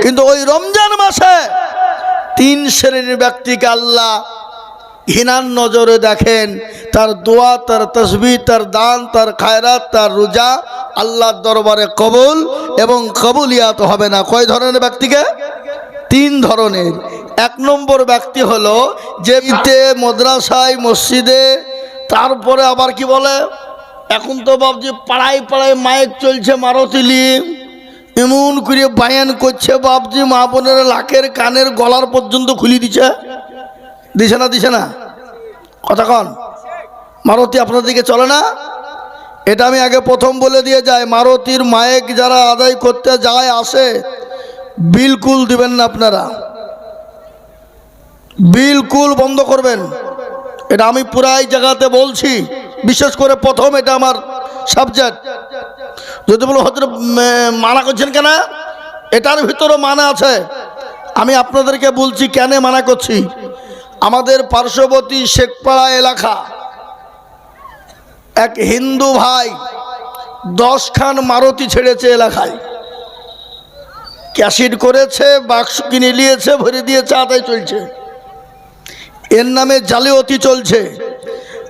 কিন্তু ওই রমজান মাসে 3 শ্রেণীর ব্যক্তিকে আল্লাহ ঘৃণার নজরে দেখেন। তার দোয়া, তার তসবিহ, তার দান, তার খায়রাত, তার রোজা আল্লাহর দরবারে কবুল এবং কবুলিয়াত হবে না। কয় ধরনের ব্যক্তিকে? 3 ধরনের। 1 নম্বর ব্যক্তি হলো যে মাদ্রাসায় মসজিদে, তারপরে আবার কি বলে, এখন তো বাবজি পাড়ায় পাড়ায় মাইক চলছে, মারতিলি এমন করে বায়ান করছে বাবজি, মা বোনের লাখের কানের গলার পর্যন্ত খুলি দিছে। দিছে না কথা কন? মারুতি আপনার দিকে চলে না? এটা আমি আগে প্রথম বলে দিয়ে যাই, মারুতির মাইক যারা আদায় করতে যায় আসে, বিলকুল দিবেন না আপনারা, বিলকুল বন্ধ করবেন। এটা আমি পুরাই জায়গাতে বলছি, বিশেষ করে প্রথম, এটা আমার সাবজেক্ট। যদি বলো হয়তো মানা করছেন কেন, এটার ভিতরে মানা আছে। আমি আপনাদেরকে বলছি কেন মানা করছি। আমাদের পার্শ্ববর্তী শেখপাড়া এলাকা এক হিন্দু ভাই 10 খান মারুতি ছেড়েছে এলাকায়, ক্যাসিড করেছে, বাক্স কিনে নিয়েছে, ভরে দিয়েছে, আদায় চলছে, এর নামে জালিয়াতি চলছে।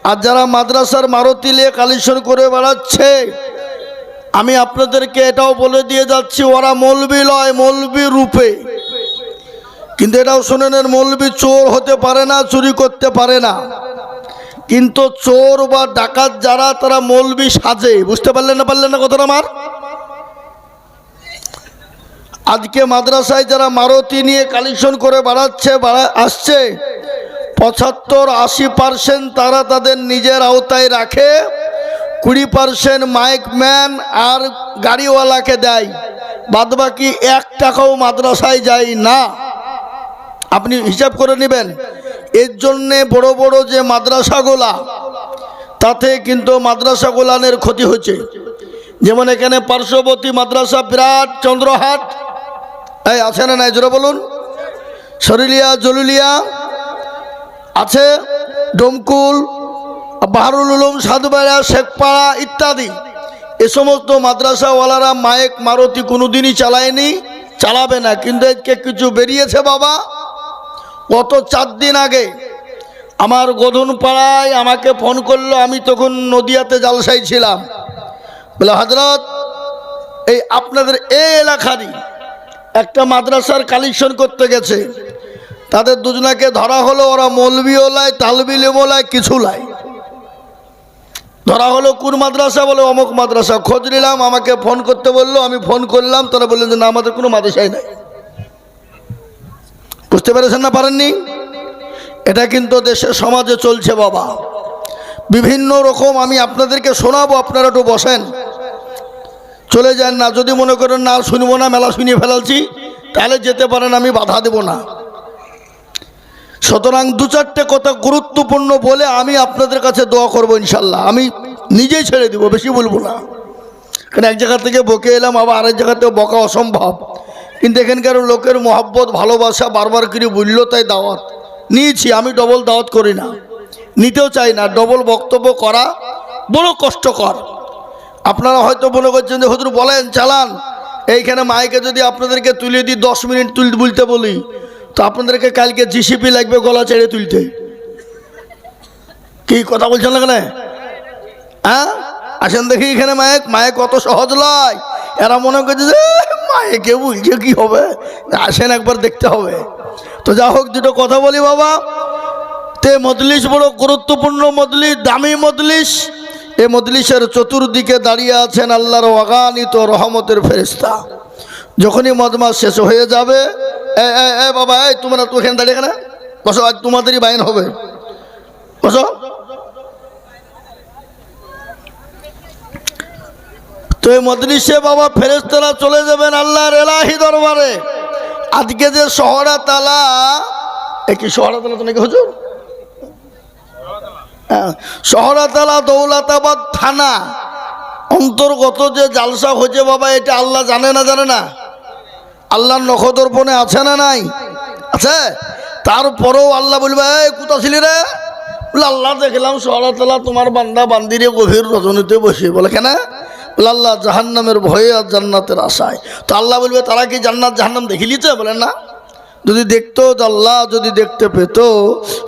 আর যারা মাদ্রাসার মারুতি নিয়ে কালেকশন করে বেড়াচ্ছে, আমি আপনাদেরকে এটাও বলে দিয়ে যাচ্ছি, ওরা মৌলবি লয়, মৌলবি রূপে। কিন্তু এটাও শুনেন, মৌলবি চোর হতে পারে না, চুরি করতে পারে না, কিন্তু চোর বা ডাকাত যারা, তারা মৌলবি সাজে। বুঝতে পারলেন না কথাটা আমার? আজকে মাদ্রাসায় যারা মারুতি নিয়ে কালেকশন করে আসছে, 75-80% তারা তাদের নিজের আওতায় রাখে, 20% মাইক ম্যান আর গাড়িওয়ালাকে দেয়, বাদবাকি 1 টাকাও মাদ্রাসায় যায় না। আপনি হিসাব করে নেবেন। এর জন্যে বড় বড় যে মাদ্রাসাগুলা, তাতে কিন্তু মাদ্রাসাগুলানের ক্ষতি হচ্ছে। যেমন এখানে পার্শ্ববর্তী মাদ্রাসা বিরাট চন্দ্রহাট, এই আছে না নাই জোরে বলুন? শরীলিয়া, জলুলিয়া আছে, ডোমকুল, বাহারুল উলুম, সাধুবাড়া, শেখপাড়া ইত্যাদি। এ সমস্ত মাদ্রাসাওয়ালারা মাইক মারুতি কোনোদিনই চালায়নি, চালাবে না। কিন্তু আজকে কিছু বেরিয়েছে বাবা। গত 4 দিন আগে আমার গধুন পাড়ায় আমাকে ফোন করলো, আমি তখন নদিয়াতে জালসায় ছিলাম। বলে হযরত, এই আপনাদের এই এলাকারই একটা মাদ্রাসার কালেকশন করতে গেছে, তাদের 2 জনকে ধরা হলো। ওরা মৌলবিও লাই, তালবিলেমও লাই, কিছু লাই। ধরা হলো কোন মাদ্রাসা? বলে অমুক মাদ্রাসা। খোঁজ নিলাম, আমাকে ফোন করতে বললো, আমি ফোন করলাম, তারা বললেন যে না, আমাদের কোনো মাদ্রাসাই নাই। বুঝতে পেরেছেন না পারেননি? এটা কিন্তু দেশে সমাজে চলছে বাবা, বিভিন্ন রকম। আমি আপনাদেরকে শোনাবো, আপনারা একটু বসেন, চলে যান না। যদি মনে করেন না শুনবো না, মেলা শুনিয়ে ফেলাচ্ছি, তাহলে যেতে পারেন, আমি বাধা দেব না। সুতরাং 2-4টে কথা গুরুত্বপূর্ণ বলে আমি আপনাদের কাছে দোয়া করবো ইনশাল্লাহ। আমি নিজেই ছেড়ে দিব, বেশি বলবো না, কারণ এক জায়গা থেকে বকে এলাম, আবার আরেক জায়গাতেও বকা অসম্ভব। কিন্তু এখানকার লোকের মহব্বত, ভালোবাসা বারবার করে বললো, তাই দাওয়াত নিয়েছি। আমি ডবল দাওয়াত করি না, নিতেও চাই না। ডবল বক্তব্য করা বড় কষ্টকর। আপনারা হয়তো মনে করছেন যে হুজুর বলেন, চালান। এইখানে মাইকে যদি আপনাদেরকে তুলে দিই, 10 মিনিট বলতে বলি, তো আপনাদেরকে কালকে জিসিপি লাগবে গলা ছেড়ে তুলতে। কি কথা বলছেন না কেন? হ্যাঁ, আসেন দেখি এখানে মাইক কত সহজ লয়। এরা মনে করছে যে মাইকে বলছে কি হবে, আসেন একবার দেখতে হবে। তো যা হোক, 2টো কথা বলি বাবা। তে মজলিস বড় গুরুত্বপূর্ণ মজলিস, দামি মজলিস। এই মজলিসের চতুর্দিকে দাঁড়িয়ে আছেন আল্লাহর অগণিত রহমতের ফেরেশতা। যখনই মজমাস শেষ হয়ে যাবে, বাবা, তোমরা তো এখানে দাঁড়িয়ে না, বসো, আজ তোমাদেরই বাইন হবে, বসো। তো এই মজলিসে বাবা ফেরেশতারা চলে যাবেন আল্লাহর এলাহি দরবারে। আজকে যে শহরাতালা, কি শহরাতালা তো নাকি হুজুর? শহরাতালা দৌলতাবাদ থানা অন্তর্গত যে জালসা হয়েছে বাবা, এটা আল্লাহ জানে না? আল্লাহর নখদর্পণে আছে না নাই? আছে। তারপরেও আল্লাহ বলবে, এই কোথা ছিলি রে? বলে আল্লাহ দেখলাম শহরাতালা তোমার বান্দা বান্দিরে গভীর রজনীতে বসে। বলে কেন? বলে আল্লাহ জাহান্নামের ভয়ে আর জান্নাতের আশায়। তো আল্লাহ বলবে তারা কি জান্নাত জাহান্নাম দেখে নিতে? বলে না। যদি দেখতো, আল্লাহ যদি দেখতে পেত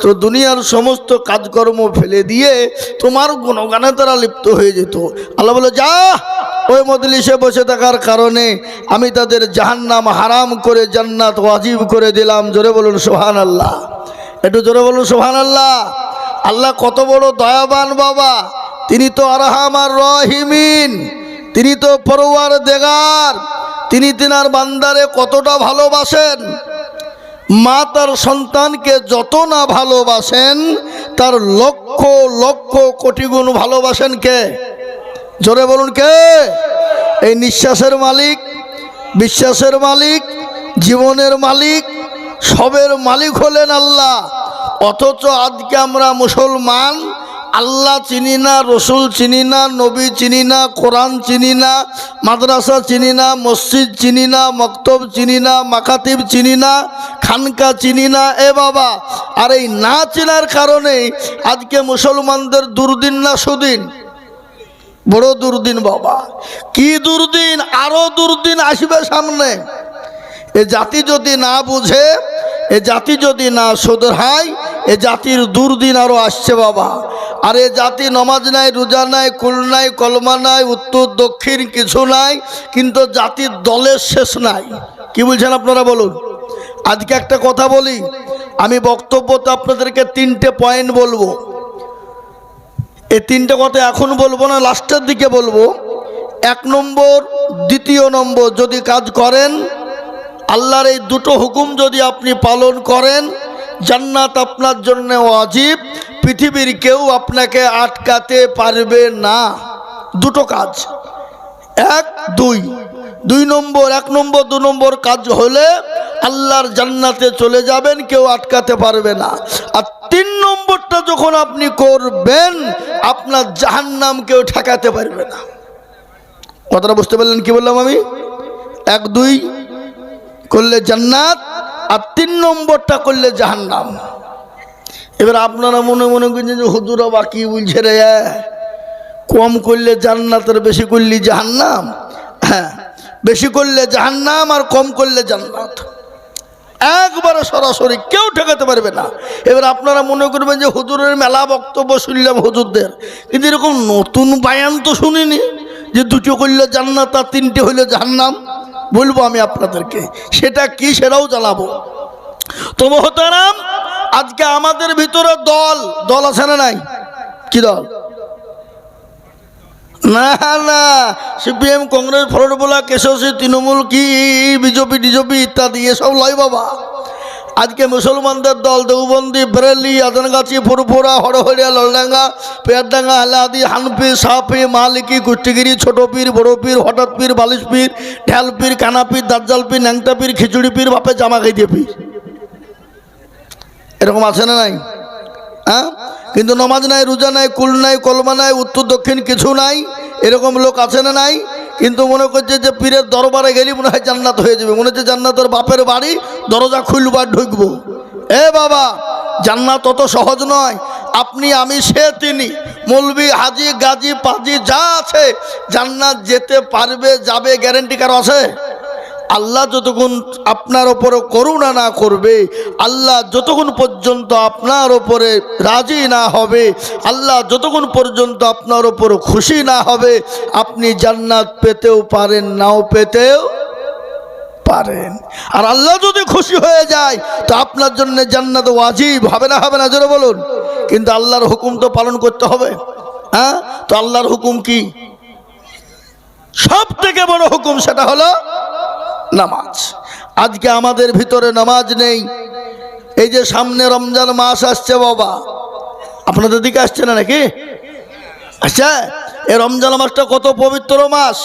তো দুনিয়ার সমস্ত কাজকর্ম ফেলে দিয়ে তোমার গুণগানে তারা লিপ্ত হয়ে যেত। আল্লাহ বলে যা, ওই মজলিসে বসে থাকার কারণে আমি তাদের জাহান্নাম হারাম করে জান্নাত ওয়াজিব করে দিলাম। জোরে বলুন সুবহানাল্লাহ, একটু জোরে বলুন সুবহানাল্লাহ। আল্লাহ কত বড় দয়াবান বাবা, তিনি তো আরহামার রহিমিন, তিনি তো পরওয়ারদিগার, তিনি তিনার বান্দারে কতটা ভালোবাসেন। মা তার সন্তানকে যত না ভালোবাসেন তার লক্ষ লক্ষ কোটি গুণ ভালোবাসেন কে? জোরে বলুন কে? এই নিঃশ্বাসের মালিক, বিশ্বাসের মালিক, জীবনের মালিক, সবের মালিক হলেন আল্লাহ। অথচ আজকে আমরা মুসলমান আল্লাহ চিনি না, রসুল চিনি না, নবী চিনি না, কোরআন চিনি না, মাদ্রাসা চিনি না, মসজিদ চিনি না, মক্তব চিনি না, মাকাতিব চিনি না, খানকা চিনি না। এ বাবা, আর এই না চেনার কারণে আজকে মুসলমানদের দুর্দিন না সুদিন? বড় দুর্দিন বাবা। কি দুর্দিন? আরো দুর্দিন আসবে সামনে। এ জাতি যদি না বুঝে, এ জাতি যদি না শোধরায়, এ জাতির দুর্দিন আরো আসছে বাবা। আর এ জাতি নমাজ নাই, রোজা নাই, কুল নাই, কলমা নাই, উত্তর দক্ষিণ কিছু নাই, কিন্তু জাতির দলের শেষ নাই। কি বলছেন আপনারা বলুন? আজকে একটা কথা বলি, আমি বক্তব্যতে আপনাদেরকে 3টে পয়েন্ট বলবো। এই 3টে কথা এখন বলবো না, লাস্টের দিকে বলবো। 1 নম্বর, 2 নম্বর, যদি কাজ করেন আল্লাহর এই 2টো হুকুম যদি আপনি পালন করেন, জান্নাত আপনার জন্য ওয়াজিব, পৃথিবীর কেউ আপনাকে আটকাতে পারবে না। 2টো কাজ, 1, 2। 2 নম্বর, 1 নম্বর 2 নম্বর কাজ হলে আল্লাহর জান্নাতে চলে যাবেন, কেউ আটকাতে পারবে না। আর 3 নম্বরটা যখন আপনি করবেন আপনার জাহান্নাম কেউ ঠেকাতে পারবে না। কথাটা বুঝতে পারলেন কি বললাম আমি? 1, 2 করলে জান্নাত, আর 3 নম্বরটা করলে জাহান্নাম। এবার আপনারা মনে মনে করছেন যে হুজুরা বাকি বলছে রে, কম করলে জান্নাত আর বেশি করলে জাহান্নাম। হ্যাঁ, বেশি করলে জাহান্নাম আর কম করলে জান্নাত, একবারে সরাসরি কেউ ঠেকাতে পারবে না। এবার আপনারা মনে করবেন যে হুজুরের মেলা বক্তব্য শুনলাম হুজুরদের, কিন্তু এরকম নতুন বায়ান তো শুনিনি যে 2টো করলে জান্নাত আর 3টে হইলে জাহান্নাম। বলবো আমি আপনাদেরকে, সেটা কি সেটাও জানাবো। তো মোহতারাম, আজকে আমাদের ভিতরে দল আছে না নাই? কি দল? না না, সিপিএম, কংগ্রেস, ফরওয়ার্ড, কেশবী, তৃণমূল, কি বিজেপি টিজেপি ইত্যাদি এসব লয় বাবা। আজকে মুসলমানদের দল দেওবন্দি, বেরেলি, আদনগাছি, ফুরফুরা, হরহরিয়া, ললডাঙ্গা, পেয়ারডাঙ্গা, আলাদি, হানফি, সাফি, মালিকি, কুষ্টিগিরি, ছোট পীর, বড় পীর, হঠাৎ পীর, বালিশ পীর, ঢ্যাল পীর, কানা পীর, দাজ্জাল পীর, ন্যাংটা পীর, খিচুড়ি পীর, বাপে জামা খাইতে পীর। এরকম আছে না নাই? হ্যাঁ, কিন্তু নমাজ নাই, রোজা নাই, কুল নাই, কলমা নাই, উত্তর দক্ষিণ কিছু নাই। এরকম লোক আছে না নাই? কিন্তু মনে করছে যে পীরের দরবারে গেলি মনে হয় জান্নাত হয়ে যাবে, মনে হচ্ছে জান্নাতের বাপের বাড়ি, দরজা খুলবো আর ঢুকবো। এ বাবা, জান্নাত অত সহজ নয়। আপনি, আমি, সে, তিনি, মৌলবি, হাজি, গাজী, পাজি যা আছে, জান্নাত যেতে পারবে, যাবে, গ্যারেন্টি কারো আছে? আল্লাহ যতক্ষণ আপনার ওপরে করুণা না করবে, আল্লাহ যতক্ষণ পর্যন্ত আপনার ওপরে রাজি না হবে, আল্লাহ যতক্ষণ পর্যন্ত আপনার ওপরে খুশি না হবে, আপনি জান্নাত পেতেও পারেন, নাও পেতেও পারেন। আর আল্লাহ যদি খুশি হয়ে যায় তো আপনার জন্য জান্নাত ওয়াজিব হবে না? হবে না? জোরে বলুন। কিন্তু আল্লাহর হুকুম তো পালন করতে হবে। হ্যাঁ, তো আল্লাহর হুকুম কি? সব থেকে বড় হুকুম সেটা হলো নামাজ। আজকে আমাদের ভিতরে নামাজ নেই। এই যে সামনে রমজান মাস আসছে বাবা, আপনাদের দিকে আসছে না নাকি? আচ্ছা, এই রমজান মাসটা কত পবিত্র মাস।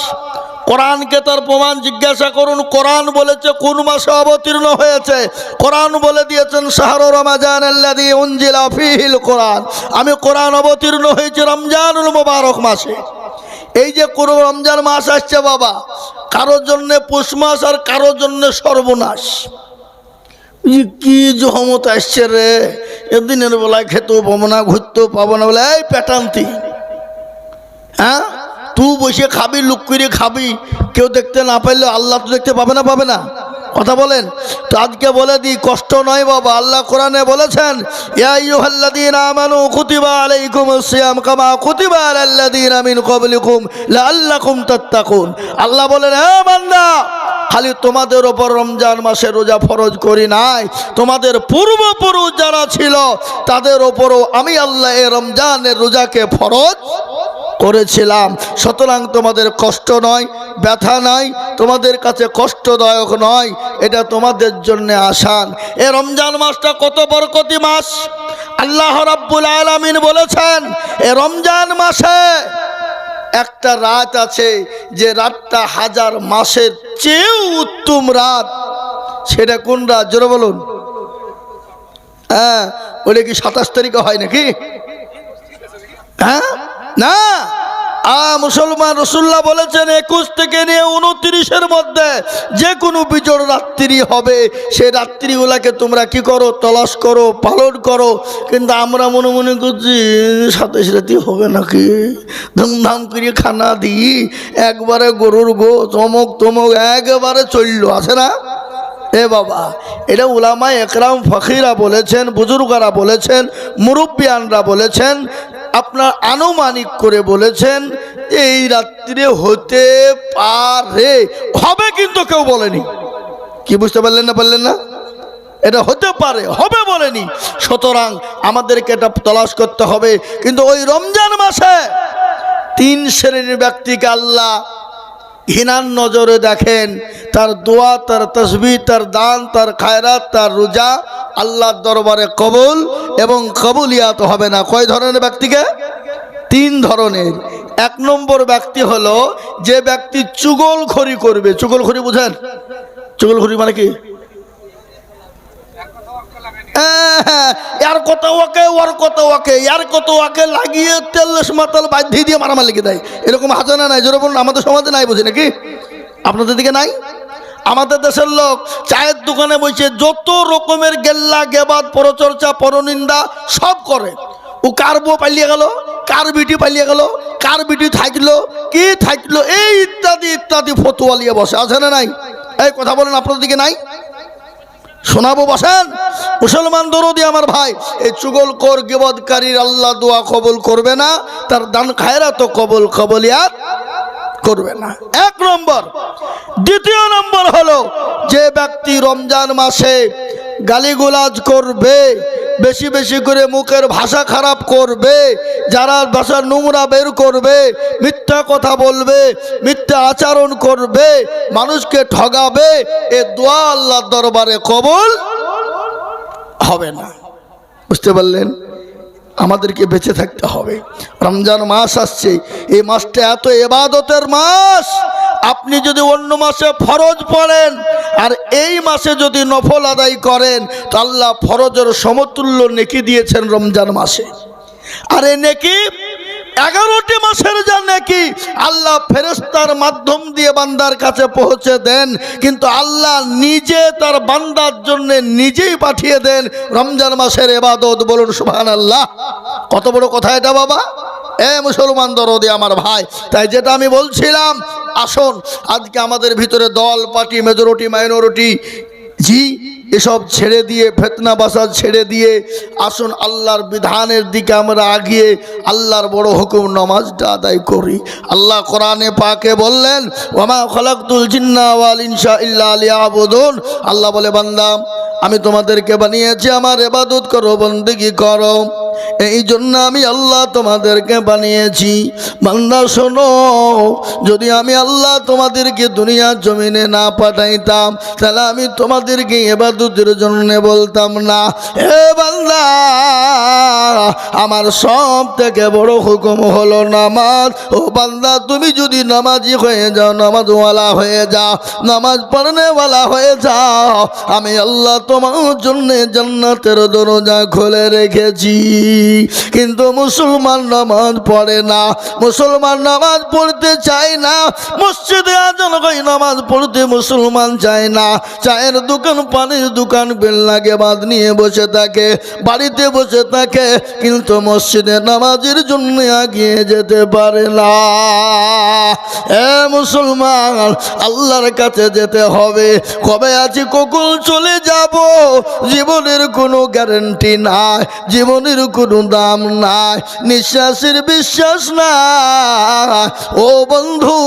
কোরআনকে তার প্রমাণ জিজ্ঞাসা করুন। কোরআন বলেছে কোন মাসে অবতীর্ণ হয়েছে? কোরআন বলে দিয়েছেন শাহরু রমাজান আল্লাযী উনজিলা ফীহিল কোরআন। আমি কোরআন অবতীর্ণ হয়েছে রমজানুল মুবারক মাসে। এই যে কোন রমজান মাস আসছে বাবা, কারোর জন্য পুষ মাস আর কারোর জন্য সর্বনাশ। কি জহমত আসছে রে, এদিনের বেলায় খেতেও পাবো না, ঘুরতেও পাবো না, বলে এই পেটান্তি। হ্যাঁ, তুই বসে খাবি, লুক করে খাবি, কেউ দেখতে না পারলে আল্লাহ তো দেখতে পাবে না, পাবে না? কথা বলেন তো। আজকে বলে দিই, কষ্ট নয় বাবা। আল্লাহ কোরআনে বলেছেন, ইয়া আইয়ুহাল্লাযীনা আমানু কুতিবা আলাইকুমুস সিয়াম কামা কুতিবা আলাল্লাযীনা মিন ক্বাবলিকুম লাআল্লাকুম তাত্তাকুন। আল্লাহ বলেন, হে বান্দা, খালি তোমাদের ওপর রমজান মাসে রোজা ফরজ করি নাই, তোমাদের পূর্বপুরুষ যারা ছিল তাদের ওপরও আমি আল্লাহ এই রমজানের রোজাকে ফরজ করেছিলাম। সুতরাং তোমাদের কষ্ট নয়, ব্যথা নাই, তোমাদের কাছে কষ্টদায়ক নয়, এটা তোমাদের জন্য আসান। এই রমজান মাসটা কত বরকতি মাস। আল্লাহ রাব্বুল আলামিন বলেছেন, এই রমজান মাসে একটা রাত আছে যে রাতটা হাজার মাসের চেয়েও উত্তম রাত। সেটা কোন রাত? জোরে বলুন। হ্যাঁ, ওটা কি 27 তারিখে হয় নাকি? হ্যাঁ, না। মুসলমান রাসূলুল্লাহ বলেছেন 21 থেকে নিয়ে 29-এর মধ্যে যে কোনো বিজোড় রাত্রি হবে, সেই রাত্রিগুলাকে তোমরা কি করো? তলাশ করো, পালন করো। কিন্তু আমরা মনে মনে করছি 27 রাতি হবে নাকি, ধুমধাম করে খানা দিই, একবারে গরুর গো চমক তমক একবারে চললো, আছে না? এ বাবা, এটা উলামায়ে একরাম ফকিরা বলেছেন, বুজুর্গরা বলেছেন, মুরব্বিয়ানরা বলেছেন, আপনার আনুমানিক করে বলেছেন এই রাত্রে হতে পারে, হবে কিন্তু কেউ বলেনি। কি বুঝতে পারলেন না? পারলেন না? এটা হতে পারে, হবে বলেনি। সুতরাং আমাদেরকে এটা তলাশ করতে হবে। কিন্তু ওই রমজান মাসে 3 শ্রেণীর ব্যক্তিকে আল্লাহ ঘৃণার নজরে দেখেন। তার দোয়া, তার তসবিহ, তার দান, তার খায়রাত, তার রোজা আল্লাহর দরবারে কবুল এবং কবুলিয়াত হবে না। কয় ধরনের ব্যক্তিকে? 3 ধরনের। 1 নম্বর ব্যক্তি হলো যে ব্যক্তি চুগলখড়ি করবে। চুগলখড়ি বুঝেন? চুগলখড়ি মানে কি? यार कत ওকে ওর কত ওকে यार কত ওকে লাগিয়ে তেলস মাতাল বাঁধি দিয়ে মারামার লেগে দেয়, এরকম আছে না নাই? জোরে বলুন। আমাদের সমাজে নাই, বুঝি নাকি? আপনাদের দিকে নাই? আমাদের দেশের লোক চায়ের দোকানে বসে যত রকমের গেল্লা গেবাদ পরচর্চা পরনিন্দা সব করে। ও কার বউ পালিয়ে গেল, কার বিটি পালিয়ে গেল, কার বিটি থাকলো, কি থাকলো, এই ইত্যাদি ইত্যাদি ফতুয়া নিয়ে বসে, আছে না নাই? এই কথা বলেন, আপনাদের দিকে নাই? শোনাবো, বসেন। মুসলমান দরদি আমার ভাই, এই চুগলখোর গিবতকারীর আল্লাহ দোয়া কবুল করবে না, তার দান খায়রাত কবুল কবুলিয়াত করবে না। 1 নম্বর। 2 নম্বর হলো যে ব্যক্তি রমজান মাসে গালিগুলাজ করবে, বেশি বেশি করে মুখের ভাষা খারাপ করবে, যারা ভাষার নোংরা বের করবে, মিথ্যা কথা বলবে, মিথ্যা আচরণ করবে, মানুষকে ঠগাবে, এ দোয়া আল্লাহর দরবারে কবুল হবে না। বুঝতে পারলেন? আমাদেরকে বেঁচে থাকতে হবে। রমজান মাস আসছে, এই মাসটা এত ইবাদতের মাস। আপনি যদি অন্য মাসে ফরজ পড়েন আর এই মাসে যদি নফল আদায় করেন, তো আল্লাহ ফরজের সমতুল্য নেকি দিয়েছেন রমজান মাসে। আর এই নেকি 11টি মাসের যা নেকি আল্লাহ ফেরেশতার মাধ্যম দিয়ে বান্দার কাছে পৌঁছে দেন, কিন্তু আল্লাহ নিজে তার বান্দার জন্য নিজেই পাঠিয়ে দেন রমজান মাসের ইবাদত। বলুন সুবহানাল্লাহ। কত বড় কথা এটা বাবা। এ মুসলমান দরদি আমার ভাই, তাই যেটা আমি বলছিলাম, আসুন আজকে আমাদের ভিতরে দল পার্টি, মেজরিটি মাইনরিটি জি এসব ছেড়ে দিয়ে, ফিতনা বাসাদ ছেড়ে দিয়ে আসুন আল্লাহর বিধানের দিকে আমরা আগিয়ে আল্লাহর বড় হুকুম নামাজটা আদায় করি। আল্লাহ কোরআনে পাকে বললেন, ওয়ামা খালাকতুল জিন্না ওয়াল ইনসা ইল্লা লিয়াবুদুন। আল্লাহ বলে, বান্দা আমি তোমাদেরকে বানিয়েছি আমার ইবাদত করো, বন্দেগী করো, এই জন্য আমি আল্লাহ তোমাদেরকে বানিয়েছি। বান্দা শোনো, যদি আমি আল্লাহ তোমাদেরকে দুনিয়ার জমিনে না পাঠাইতাম, তাহলে আমি তোমাদেরকে ইবাদতের জন্য বলতাম না। হে বান্দা, আমার সব থেকে বড় হুকুম হলো নামাজ। ও বান্দা, তুমি যদি নামাজি হয়ে যাও, নামাজওয়ালা হয়ে যাও, নামাজ পড়নেওয়ালা হয়ে যাও, আমি আল্লাহ তোমার জন্য জান্নাতের দরজা খুলে রেখেছি। কিন্তু মুসলমান নামাজ পড়ে না, মুসলমান নামাজ পড়তে চায় না, মসজিদে আজান হয় নামাজ পড়তে মুসলমান চায় না, চায়ের দোকান পানির দোকান বেল লাগে বাদ নিয়ে বসে থাকে, বাড়িতে বসে থাকে, কিন্তু মসজিদে নামাজের জন্য এগিয়ে যেতে পারে না। এ মুসলমান, আল্লাহর কাছে যেতে হবে। কবে আছি কখন চলে যাব, জীবনের কোনো গ্যারান্টি নাই, জীবনের কোনো দাম নাই, নিঃশ্বাসের বিশ্বাস নাই। ও বন্ধু,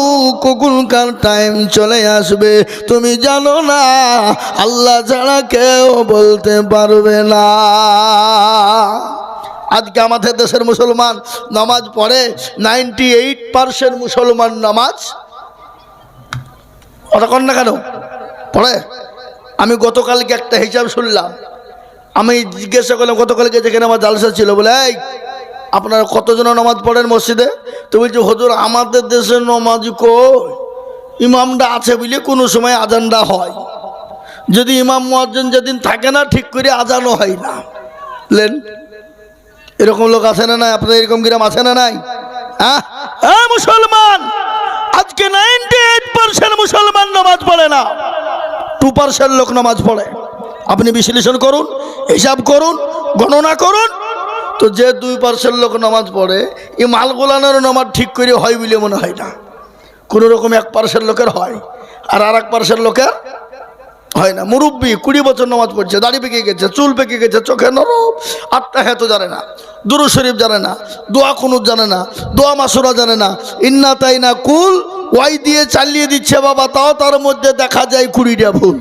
কখনকার টাইম চলে আসবে তুমি জানো না, আল্লাহ ছাড়া কেউ বলতে পারবে না। আজকে আমাদের দেশের মুসলমান নামাজ পড়ে, 98% মুসলমান নামাজ কতক্ষণ না কেন পড়ে। আমি গতকালকে একটা হিসাব শুনলাম, আমি জিজ্ঞাসা করলাম গতকালকে যেখানে আমার জালসা ছিল, বলে এই আপনারা কতজন নামাজ পড়েন মসজিদে? তো বলছে হুজুর আমাদের দেশে নামাজ কই, ইমামটা আছে বলে কোনো সময় আজানটা হয়, যদি ইমাম মুয়াজ্জিন যেদিন থাকে না ঠিক করে আজানও হয় না। লেন এরকম লোক আছে না নাই? আপনাদের এরকম গ্রাম আছে না নাই? হ্যাঁ মুসলমান, আজকে 98% মুসলমান নামাজ পড়ে না, 2% লোক নামাজ পড়ে। আপনি বিশ্লেষণ করুন, হিসাব করুন, গণনা করুন, তো যে 2% লোক নামাজ পড়ে, এই মালগোলানোর নামাজ ঠিক করে হয় বলে মনে হয় না। কোনো রকম 1% লোকের হয়, আর 1% লোকের হয় না। মুরব্বী 20 বছর নামাজ পড়ছে, দাড়ি পেকে গেছে, চুল পেকে গেছে, চোখে নরম, আটটা হেতো জানে না, দুরূদ শরীফ জানে না, দোয়া কুনুত জানে না, দোয়া মাসুরা জানে না, ইন্না তাইনা কুল ওয়াই দিয়ে চালিয়ে দিচ্ছে বাবা, তাও তার মধ্যে দেখা যায় 20টা ভুল।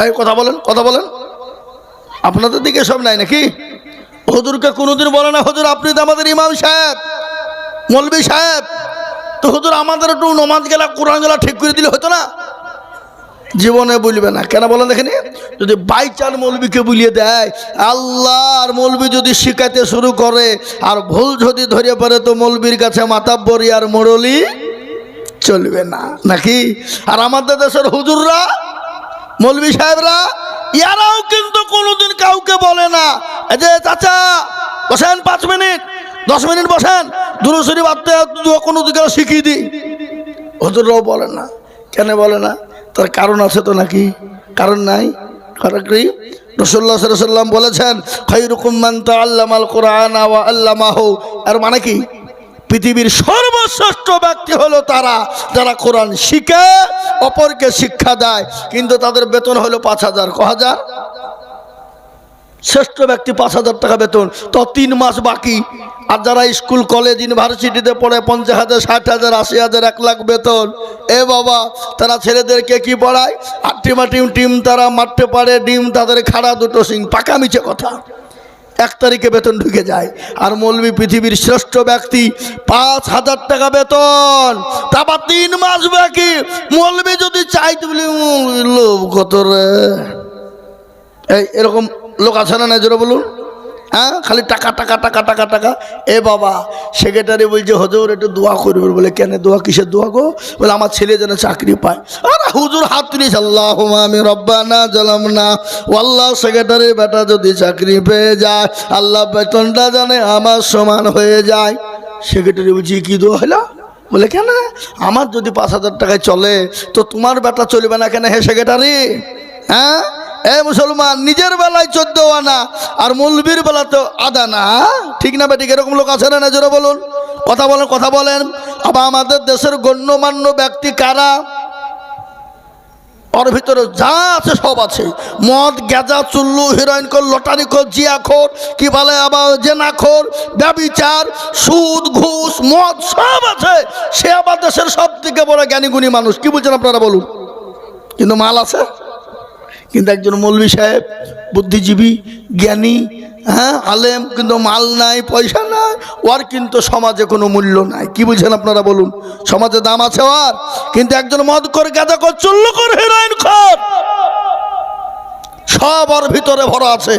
এই কথা বলেন, কথা বলেন, আপনাদের দিকে সব নাই নাকি? হুজুরকে কোনোদিন বলে না হুজুর আপনি তো আমাদের ইমাম সাহেব, মৌলভী সাহেব, তো হুজুর আমাদের একটু নামাজ গেলা কোরআন গেলা ঠিক করে দিলে হতো না? জীবনে বলবে না। কেন বলেন দেখেনি? যদি বাই চান্স মৌলবীকে বুলিয়ে দেয়, আল্লাহর মৌলবী যদি শিখাতে শুরু করে আর ভুল যদি ধরে পড়ে, তো মৌলবীর কাছে মাতাব্বরি আর মোড়লি চলবে না নাকি? আর আমাদের দেশের হুজুররা, মৌলবী সাহেবরা, ইয়ারাও কিন্তু কোনোদিন কাউকে বলে না যে চাচা বসেন 5 মিনিট 10 মিনিট বসেন, দুরূদ শরীফ কোনো দিকে শিখিয়ে দিই। হুজুররাও বলে না। কেন বলে না? তার কারণ আছে তো নাকি? কারণ নাই? কারণ কি? রাসূলুল্লাহ সাল্লাল্লাহু আলাইহি ওয়াসাল্লাম বলেছেন খায়রুকুম মান তাআল্লামাল কুরআনা ওয়া আল্লামাহু। আর মানে কি? পৃথিবীর সর্বশ্রেষ্ঠ ব্যক্তি হলো তারা যারা কোরআন শিখে অপরকে শিক্ষা দেয়, কিন্তু তাদের বেতন হলো 5,000। ক হাজার? শ্রেষ্ঠ ব্যক্তি 5,000 টাকা বেতন, তো 3 মাস বাকি। আর যারা স্কুল কলেজ ইউনিভার্সিটিতে পড়ে 50,000 60,000 80,000 1 লাখ বেতন, এ বাবা তারা ছেলেদেরকে কি পড়ায়? আট্টিমাটিম টিম তারা মারতে পারে ডিম, তাদের খাড়া দুটো সিং, পাকা মিছে কথা। 1 তারিখে বেতন ঢুকে যায়। আর মৌলবী পৃথিবীর শ্রেষ্ঠ ব্যক্তি 5,000 টাকা বেতন, তারপর 3 মাস বাকি। মৌলবী যদি চাইতে বলি লোভ কত রে, এই এরকম লোক আছে না? জোরে বলুন। হ্যাঁ, খালি টাকা টাকা টাকা টাকা টাকা। এ বাবা সেক্রেটারি বলছে হুজুর একটু দোয়া করবে। বলে কেন দোয়া? কিসের দোয়া গো? বলে আমার ছেলে যেন চাকরি পায়। আরে হুজুর হাত তুলিস, আল্লাহুম্মা আমিন রব্বানা জালামনা, আল্লাহ সেক্রেটারি বেটা যদি চাকরি পেয়ে যায়, আল্লাহ বেতনটা জানে আমার সমান হয়ে যায়। সেক্রেটারি বলছি কি দোয়া হলো? বলে কেন আমার যদি 5,000 টাকায় চলে, তো তোমার বেটা চলবে না কেন হে সেক্রেটারি? হ্যাঁ এ মুসলমান, নিজের বেলায় 14 আনা আর মৌলবীর বেলা তো আদানা, ঠিক না বেঠিক? এরকম লোক আছে না? জোরে বলুন, কথা বলেন, কথা বলেন। আবার আমাদের দেশের গণ্যমান্য ব্যক্তি কারা? ওর ভিতরে যা আছে সব আছে। মদ, গাঁজা, চুল্লু, হিরোইন খোর, লটারি খোর, জিয়া খোর, কি বলে আবার জেনা খোর, ব্যভিচার, সুদ, ঘুষ, মদ সব আছে। সে আবার দেশের সব থেকে বড় জ্ঞানী গুণী মানুষ। কি বলছেন আপনারা বলুন? কিন্তু মাল আছে। কিন্তু একজন মৌলভী সাহেব বুদ্ধিজীবী জ্ঞানী, হ্যাঁ আলেম, কিন্তু মাল নাই, পয়সা নাই, ওর কিন্তু সমাজে কোনো মূল্য নাই। কি বুঝছেন আপনারা বলুন? সমাজে দাম আছে ওর। কিন্তু একজন মদ কর, গাঁজা কর, চুল্লু কর, হেরোইন কর, সব ওর ভিতরে ভরা আছে।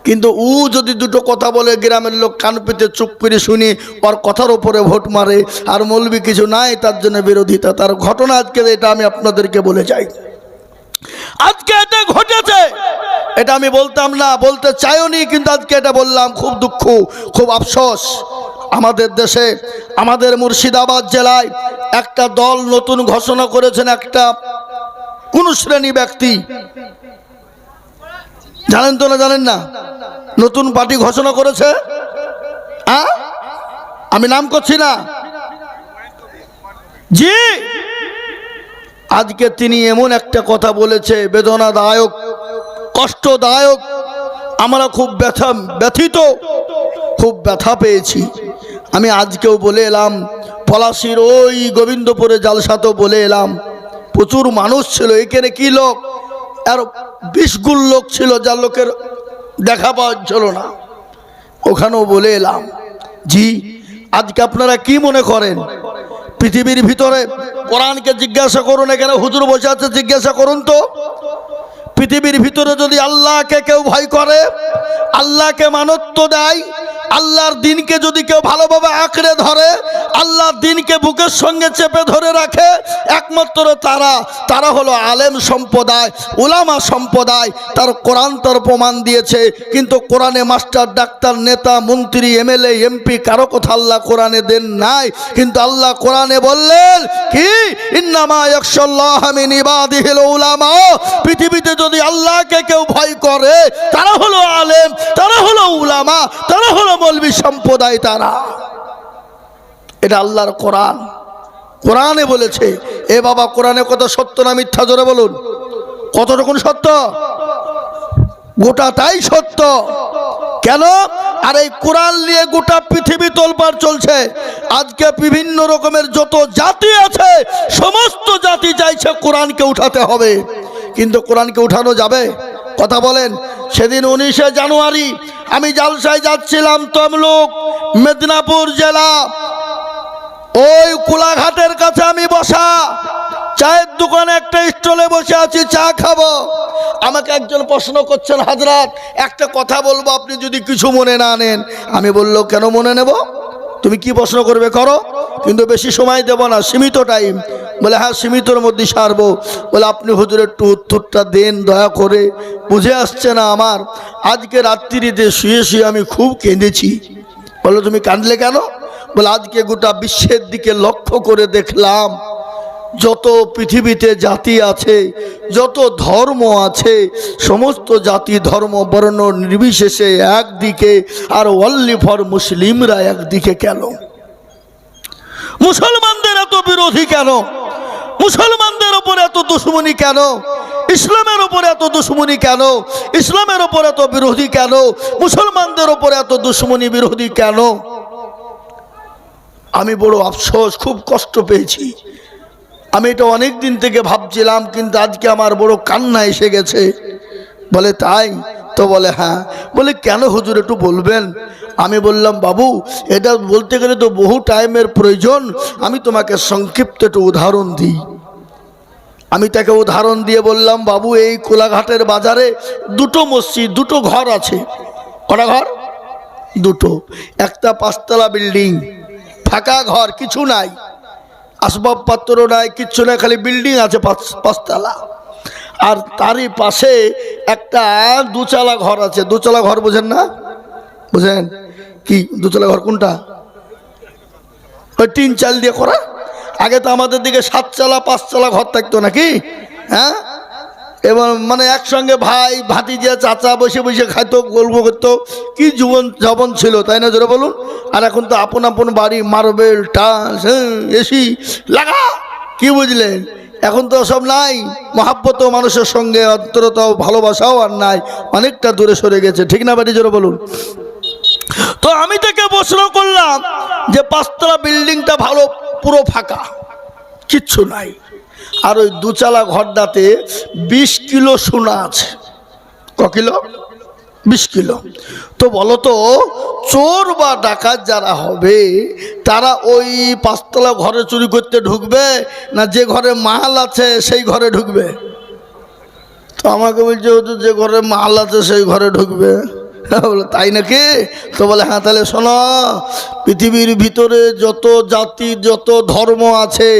কিন্তু ও যদি দুটো কথা বলে, গ্রামের লোক কান পেতে চুপ করে শুনি, ওর কথার উপরে ভোট মারে। আর মৌলভী কিছু নাই, তার জন্য বিরোধিতা। তার ঘটনা আজকে এটা আমি আপনাদেরকে বলে যাই। আজকে এটা ঘটেছে। এটা আমি বলতাম না, বলতে চাইওনি, কিন্তু আজকে এটা বললাম। খুব দুঃখ, খুব আফসোস, আমাদের দেশে, আমাদের মুর্শিদাবাদ জেলায় একটা দল নতুন ঘোষণা করেছেন। একটা কোন শ্রেণী ব্যক্তি, জানেন তো না জানেন না, নতুন পার্টি ঘোষণা করেছে। আমি নাম করছি না, জি। আজকে তিনি এমন একটা কথা বলেছে, বেদনাদায়ক, কষ্টদায়ক। আমরা খুব ব্যথিত, খুব ব্যথা পেয়েছি। আমি আজকেও বলে এলাম, পলাশির ওই গোবিন্দপুরে জালসাতেও বলে এলাম, প্রচুর মানুষ ছিল। এখানে কি লোক, আর 20 গুণ লোক ছিল, যার লোকের দেখা পাওয়া ছিল না। ওখানেও বলে এলাম, জি। আজকে আপনারা কি মনে করেন পৃথিবীর ভিতরে? কোরআনকে জিজ্ঞাসা করুন, এখানে হুজুর বসে আছে, জিজ্ঞাসা করুন তো, পৃথিবীর ভিতরে যদি আল্লাহকে কেউ ভয় করে, আল্লাহকে মানত্ব দেয়, আল্লাহর দিনকে যদি কেউ ভালোভাবে আঁকড়ে ধরে, আল্লাহর দিনকে বুকের সঙ্গে চেপে ধরে রাখে, একমাত্র তারা হলো আলেম সম্প্রদায়, উলামা সম্প্রদায়। তার কোরআন তার প্রমাণ দিয়েছে। কিন্তু কোরআনে মাস্টার, ডাক্তার, নেতা, মন্ত্রী, এমএলএ, এমপি কারো কথা আল্লাহ কোরআনে দেন নাই। কিন্তু আল্লাহ কোরআনে বললেন কি, ইন্নামা ইয়াখশাল্লাহা মিন ইবাদিহিল উলামা। পৃথিবীতে যদি আল্লাহকে কেউ ভয় করে, তারা হলো আলেম, তারা হলো উলামা, তারা হলো মৌলবী সম্প্রদায়। তারা, এটা আল্লাহর কোরআন, কোরআনে বলেছে। এ বাবা, কোরআনে কত সত্য না মিথ্যা, জোরে বলুন। কতটুকু সত্য? গোটাটাই সত্য। কেন? আর এই কোরআন নিয়ে গোটা পৃথিবী তোলপাড় চলছে। আজকে বিভিন্ন রকমের যত জাতি আছে, সমস্ত জাতি চাইছে কোরআনকে উঠাতে হবে। কিন্তু কোরআনকে উঠানো যাবে? কথা বলেন। সেদিন 19শে জানুয়ারি আমি জালসায় যাচ্ছিলাম, তমলুক, মেদিনীপুর জেলা, ওই কোলাঘাটের কাছে আমি বসা, চায়ের দোকানে একটা স্টলে বসে আছি, চা খাবো। আমাকে একজন প্রশ্ন করছেন, হাজরাত একটা কথা বলবো, আপনি যদি কিছু মনে না নেন। আমি বললো, কেন মনে নেব? তুমি কি প্রশ্ন করবে করো, কিন্তু বেশি সময় দেব না, সীমিত টাইম। বলে, হ্যাঁ সীমিতর মধ্যে সারবো। বলে, আপনি হুজুর একটু উত্তরটা দেন দয়া করে, বুঝে আসছে না আমার। আজকে রাত্রিতে শুয়ে শুয়ে আমি খুব কেঁদেছি। বললো, তুমি কাঁদলে কেন? বলে, আজকে গোটা বিশ্বের দিকে লক্ষ্য করে দেখলাম, যত পৃথিবীতে জাতি আছে, যত ধর্ম আছে, সমস্ত জাতি ধর্ম বর্ণ নির্বিশেষে একদিকে, আর অনলি ফর মুসলিমরা একদিকে। কেন? মুসলমানদের এত বিরোধী কেন? মুসলমানদের উপর এত দুশ্মনী কেন? ইসলামের উপর এত দুশ্মনী কেন? ইসলামের উপর এত বিরোধী কেন? মুসলমানদের উপর এত দুশ্মনী বিরোধী কেন? আমি বড় আফসোস, খুব কষ্ট পেয়েছি। আমি এটা অনেক দিন থেকে ভাবছিলাম, কিন্তু আজকে আমার বড় কান্না এসে গেছে। বলে, তাই তো? বলে, হ্যাঁ। বলে, কেন হুজুর একটু বলবেন? আমি বললাম, বাবু এটা বলতে গেলে তো বহু টাইমের প্রয়োজন, আমি তোমাকে সংক্ষিপ্ত একটু উদাহরণ দিই। আমি তাকে উদাহরণ দিয়ে বললাম, বাবু এই কোলাঘাটের বাজারে দুটো মসজিদ, দুটো ঘর আছে। কটা ঘর? দুটো। একটা 5 তলা বিল্ডিং, ফাঁকা ঘর, কিছু নাই, আসবাবপত্র নাই, কিচ্ছু নাই, খালি বিল্ডিং আছে 5 তলা। আর তারই পাশে একটা 2 তলা ঘর আছে। 2 তলা ঘর বোঝেন না? বুঝেন কি 2 তলা ঘর কোনটা? ওই 3 চাল দিয়ে করা। আগে তো আমাদের দিকে 7 তলা 5 তলা ঘর থাকতো নাকি? হ্যাঁ, এবং মানে একসঙ্গে ভাই ভাতিজা চাচা বসে বসে খাইতো, গল্প করতো, কি জীবন ছিল, তাই না? জোরে বলুন। আর এখন তো আপন আপন বাড়ি, মার্বেল, টাইলস, এসি লাগা, কি বুঝলেন? এখন তো সব নাই, মহাব্বত মানুষের সঙ্গে অন্তরতাও ভালোবাসাও আর নাই, অনেকটা দূরে সরে গেছে, ঠিক না বাড়ি? জোরে বলুন। তো আমি তাকে প্রশ্ন করলাম যে 5 তলা বিল্ডিংটা ভালো, পুরো ফাঁকা, কিচ্ছু নাই, আর ওই 2 তলা ঘরটাতে 20 কিলো সোনা আছে। ক কিলো? 20 কিলো। তো বলো তো, চোর বা ডাকাত যারা হবে, তারা ওই 5 তলা ঘরে চুরি করতে ঢুকবে, না যে ঘরে মাল আছে সেই ঘরে ঢুকবে? তো আমাকে বলছে, যে ঘরে মাল আছে সেই ঘরে ঢুকবে। বলে, তাই নাকি? তো বলে, হ্যাঁ। তাহলে শোনো, পৃথিবীর ভিতরে যত জাতি, যত ধর্ম আছে,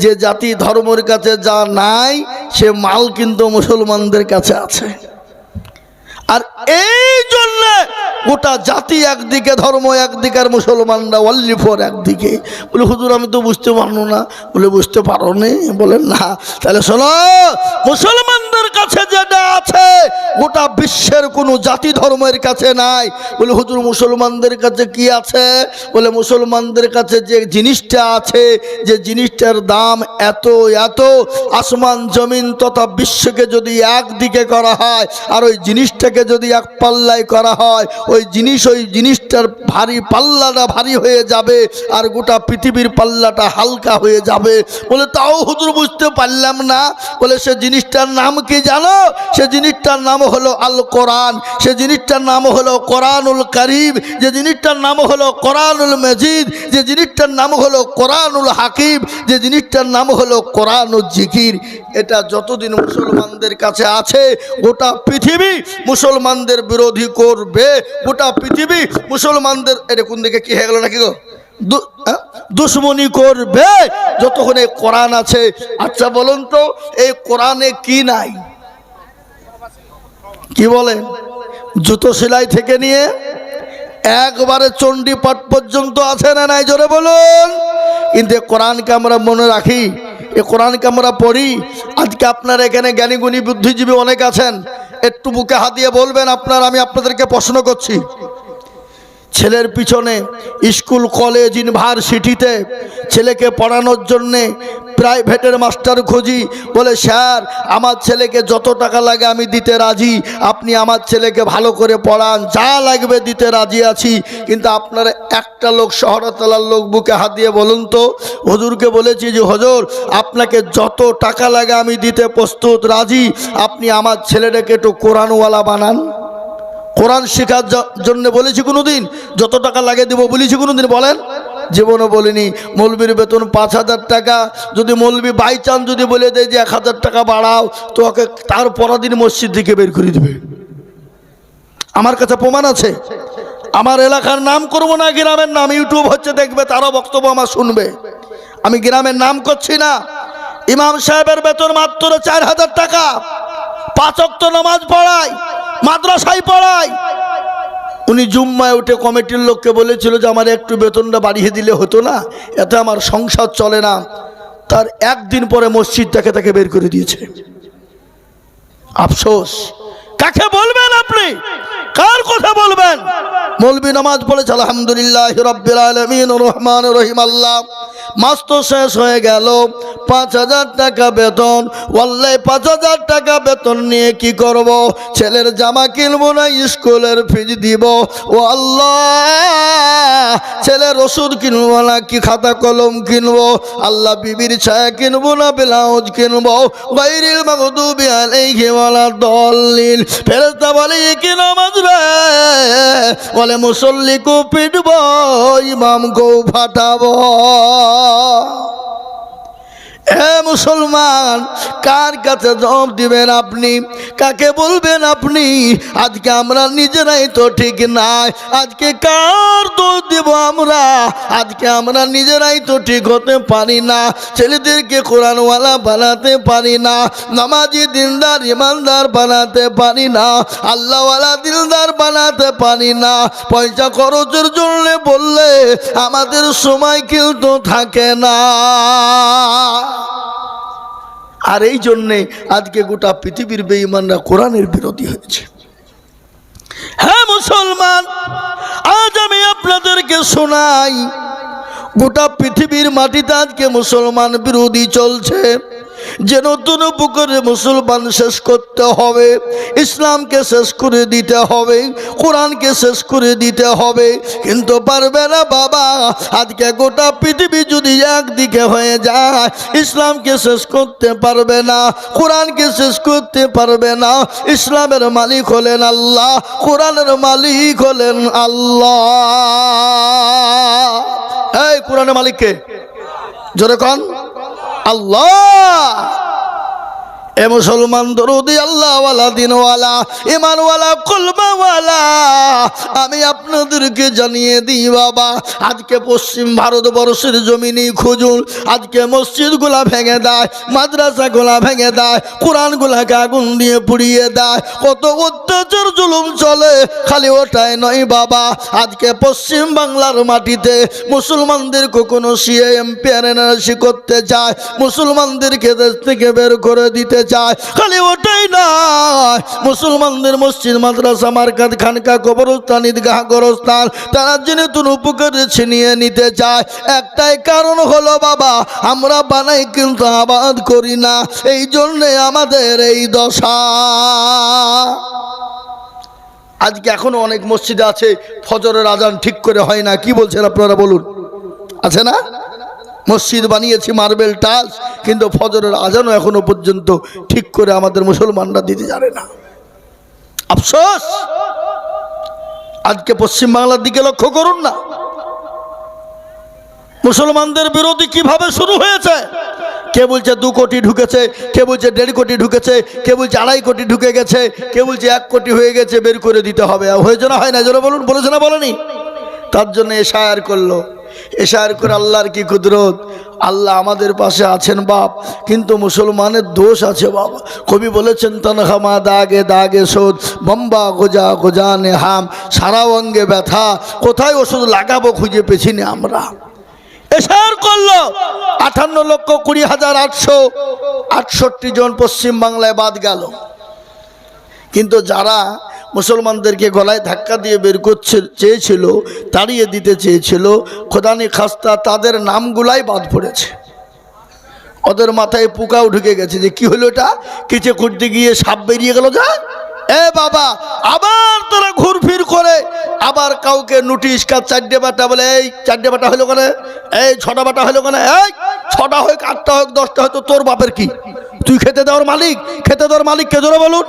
যে জাতি ধর্মের কাছে যা নাই, সে মাল কিন্তু মুসলমানদের কাছে আছে। আর এই জন্য গোটা জাতি একদিকে, ধর্ম একদিকে, আর মুসলমানরা ওয়াল্লি ফর একদিকে। বলে হুজুর আমি তো বুঝতে পারলো না। বলে বুঝতে পারো নি? বলেন না। তাহলে শোনো, মুসলমানদের কাছে যেটা আছে গোটা বিশ্বের কোনো জাতি ধর্মের কাছে নাই। বলে হুজুর মুসলমানদের কাছে কি আছে? বলে মুসলমানদের কাছে যে জিনিসটা আছে, যে জিনিসটার দাম এত এত, আসমান জমিন তথা বিশ্বকে যদি একদিকে করা হয় আর ওই জিনিসটাকে যদি এক পাল্লায় করা হয়, ওই জিনিসটার ভারী পাল্লাটা ভারী হয়ে যাবে আর গোটা পৃথিবীর পাল্লাটা হালকা হয়ে যাবে। বলে তাও হুজুর বুঝতে পারলাম না। বলে সে জিনিসটার নাম কি জানো? সে জিনিসটার নাম হলো আল কোরআন। সে জিনিসটার নাম হলো কোরআনুল কারীম। যে জিনিসটার নাম হলো কোরআনুল মজিদ। যে জিনিসটার নাম হলো কোরআনুল হাকিম। যে জিনিসটার নাম হলো কোরআনুল জিকির। এটা যতদিন মুসলমানদের কাছে আছে গোটা পৃথিবী মুসলমানদের বিরোধী করবে। গোটা পৃথিবী মুসলমানদের, এটা কোন দিকে কি হয়ে গেল নাকি গো, দুশ্মনী করবে যতক্ষণ এই কোরআন আছে। আচ্ছা বলুন তো, এই কোরআনে কি নাই? কি বলেন? জুতো সেলাই থেকে নিয়ে একবারে চণ্ডী পাঠ পর্যন্ত আছে না নাই? জোরে বলুন। কিন্তু কোরআনকে আমরা মনে রাখি, এ কোরআনকে আমরা পড়ি। আজকে আপনারা এখানে জ্ঞানী গুণী বুদ্ধিজীবী অনেক আছেন, একটু বুকে হাত দিয়ে বলবেন আপনার, আমি আপনাদেরকে প্রশ্ন করছি, ছেলের পিছনে স্কুল কলেজ ইউনিভার্সিটিতে ছেলেকে পড়ানোর জন্যে প্রাইভেটের মাস্টার খুঁজি। বলে স্যার আমার ছেলেকে যত টাকা লাগে আমি দিতে রাজি, আপনি আমার ছেলেকে ভালো করে পড়ান, যা লাগবে দিতে রাজি আছি। কিন্তু আপনারা একটা লোক, শহরতলার লোক, বুকে হাত দিয়ে বলুন তো, হুজুরকে বলেছি যে হুজুর আপনাকে যত টাকা লাগে আমি দিতে প্রস্তুত রাজি, আপনি আমার ছেলেটাকে একটু কোরআনওয়ালা বানান। কোরআন শেখার জন্য বলেছি কোনোদিন? যত টাকা লাগে দেবো বলেছি কোনোদিন? বলেন। জীবনও বলিনি। মৌলবীর বেতন 5,000 টাকা। যদি মৌলবী বাই চান্স যদি বলে দেয় যে 1,000 টাকা বাড়াও, তো ওকে তার পরের দিন মসজিদ থেকে বের করে দেবে। আমার কাছে প্রমাণ আছে। আমার এলাকার নাম করবো না, গ্রামের নাম, ইউটিউব হচ্ছে দেখবে, তারও বক্তব্য আমার শুনবে। আমি গ্রামের নাম করছি না। ইমাম সাহেবের বেতন মাত্র 4,000 টাকা। 5 ওয়াক্ত নামাজ পড়ায়, মাদ্রাসায় পড়ায়। উনি জুম্মায় উঠে কমিটির লোককে বলেছিল যে আমার একটু বেতনটা বাড়িয়ে দিলে হতো না, এতে আমার সংসার চলে না। তার একদিন পরে মসজিদটাকে তাকে বের করে দিয়েছে। আফসোস। কাকে বলবেন আপনি? কার কথা বলবেন? মৌলবী নামাজ পড়েছে আলহামদুলিল্লাহ রাব্বিল আলামিন রহমানির রহিম। আল্লাহ মাস তো শেষ হয়ে গেল, 5,000 টাকা বেতন। ওয়াল্লাহি 5,000 টাকা বেতন নিয়ে কি করব? ছেলের জামা কিনবো না স্কুলের ফিজ দিব। ও আল্লাহ, ছেলের ওষুধ কিনবো না কি খাতা কলম কিনবো? আল্লাহ বিবির ছায়া কিনবো না ব্লাউজ কিনবো? গায়রিল মাগদুবি আলাইহিম ওয়ালাদ-দাল্লিন। ফেরেশতা বলে কি নামাজ রে? বলে মুসল্লি কো পিটবো, ইমাম কো ফাটাবো। হে মুসলমান, কার কাছে জবাব দিবেন আপনি? কাকে বলবেন আপনি? আজকে আমরা নিজেরাই তো ঠিক নাই। আজকে কার দোষ দিব আমরা? আজকে আমরা নিজেরাই তো ঠিক হতে পারি না। ছেলেদেরকে কোরআনওয়ালা বানাতে পারি না, নামাজি দিনদার ইমানদার বানাতে পারি না, আল্লাহওয়ালা দিলদার বানাতে পারি না। পয়সা খরচের জন্য বললে আমাদের সময় কিন্তু থাকে না। আর এই জন্যে আজকে গোটা পৃথিবীর বেঈমানরা কোরআনের বিরোধী হয়েছে। হ্যাঁ মুসলমান, আজ আমি আপনাদেরকে শোনাই, গোটা পৃথিবীর মাটিতে আজকে মুসলমান বিরোধী চলছে। যে নতুন পুকুরে মুসলমান শেষ করতে হবে, ইসলামকে শেষ করে দিতে হবে, কোরআনকে শেষ করে দিতে হবে, কিন্তু পারবে না বাবা। আজকে গোটা পৃথিবী যদি একদিকে হয়ে যায়, ইসলামকে শেষ করতে পারবে না, কোরআনকে শেষ করতে পারবে না। ইসলামের মালিক হলেন আল্লাহ, কোরআনের মালিক হলেন আল্লাহ। এই কোরআনের মালিককে জোরে কোন? আল্লাহ। এ মুসলমান দরুদি আল্লাহওয়ালা দিনওয়ালা ইমানওয়ালা কলমাওয়ালা, আমি আপনাদেরকে জানিয়ে দিই বাবা, আজকে পশ্চিম ভারতবর্ষের জমিনে খুঁজুন, আজকে মসজিদগুলা ভেঙে দেয়, মাদ্রাসাগুলা ভেঙে দেয়, কোরআনগুলাকে আগুন দিয়ে পুড়িয়ে দেয়, কত অত্যাচার জুলুম চলে। খালি ওটাই নয় বাবা, আজকে পশ্চিম বাংলার মাটিতে মুসলমানদেরকে কোনো সিএম এনআরসি করতে চায়, মুসলমানদেরকে দেশ থেকে বের করে দিতে চায়। খালি ওটাই নয়, মুসলমানদের মসজিদ মাদ্রাসা মার্কাত খানকা কবরস্থান ঈদগাহ গোরস্থান তারা নতুন উপকার ছিনিয়ে নিতে চায়। একটাই কারণ হলো বাবা, আমরা বানাই কিন্তু আবাদ করি না, এই জন্যে আমাদের এই দশা। আজকে এখনো অনেক মসজিদে আছে ফজরের আজান ঠিক করে হয় না। কি বলছেন আপনারা বলুন, আছে না? মসজিদ বানিয়েছি মার্বেল টাইলস, কিন্তু ফজরের আজানও এখনো পর্যন্ত ঠিক করে আমাদের মুসলমানরা দিতে জানে না। আফসোস, আজকে পশ্চিম বাংলার দিকে লক্ষ্য করুন না, মুসলমানদের বিরোধী কিভাবে শুরু হয়েছে। কে বলছে 2 কোটি ঢুকেছে, কে বলছে 1.5 কোটি ঢুকেছে, কে বলছে 2.5 কোটি ঢুকে গেছে, কে বলছে 1 কোটি হয়ে গেছে, বের করে দিতে হবে। হয়েছে না হয় না যারা বলুন, বলেছে না বলেনি? তার জন্য এশায়ার করলো, এশায়ার করে আল্লাহর কি কুদরত, আল্লাহ আমাদের পাশে আছেন বাপ, কিন্তু মুসলমানের দোষ আছে বাবা। কবি বলেছেন তনখামা দাগে দাগে শোধ, বম্বা গোজা গোজানে হাম, সারা অঙ্গে ব্যথা, কোথায় ওষুধ লাগাবো খুঁজে পেছিনি আমরা। এশায়ার করলো 58,20,868 জন পশ্চিম বাংলায় বাদ গেল, কিন্তু যারা মুসলমানদেরকে গলায় ধাক্কা দিয়ে বের করতে চেয়েছিল, তাড়িয়ে দিতে চেয়েছিল, খোদানি খাস্তা তাদের নামগুলাই বাদ পড়েছে। ওদের মাথায় পোকাও ঢুকে গেছে যে কি হলো এটা, কিচে করতে গিয়ে সাপ বেরিয়ে গেল। যা এ বাবা, আবার তারা ঘুরফির করে আবার কাউকে নোটিশ, 4টে বাটা বলে, এই 4টে বাটা হলো কেন, এই 6টা বাটা হলো কেন, এই 6টা হোক 8টা হোক 10টা হয়তো তোর বাপের কি, তুই খেতে দেওয়ার মালিক, খেতে দেওয়ার মালিক কে জোরে বলুন,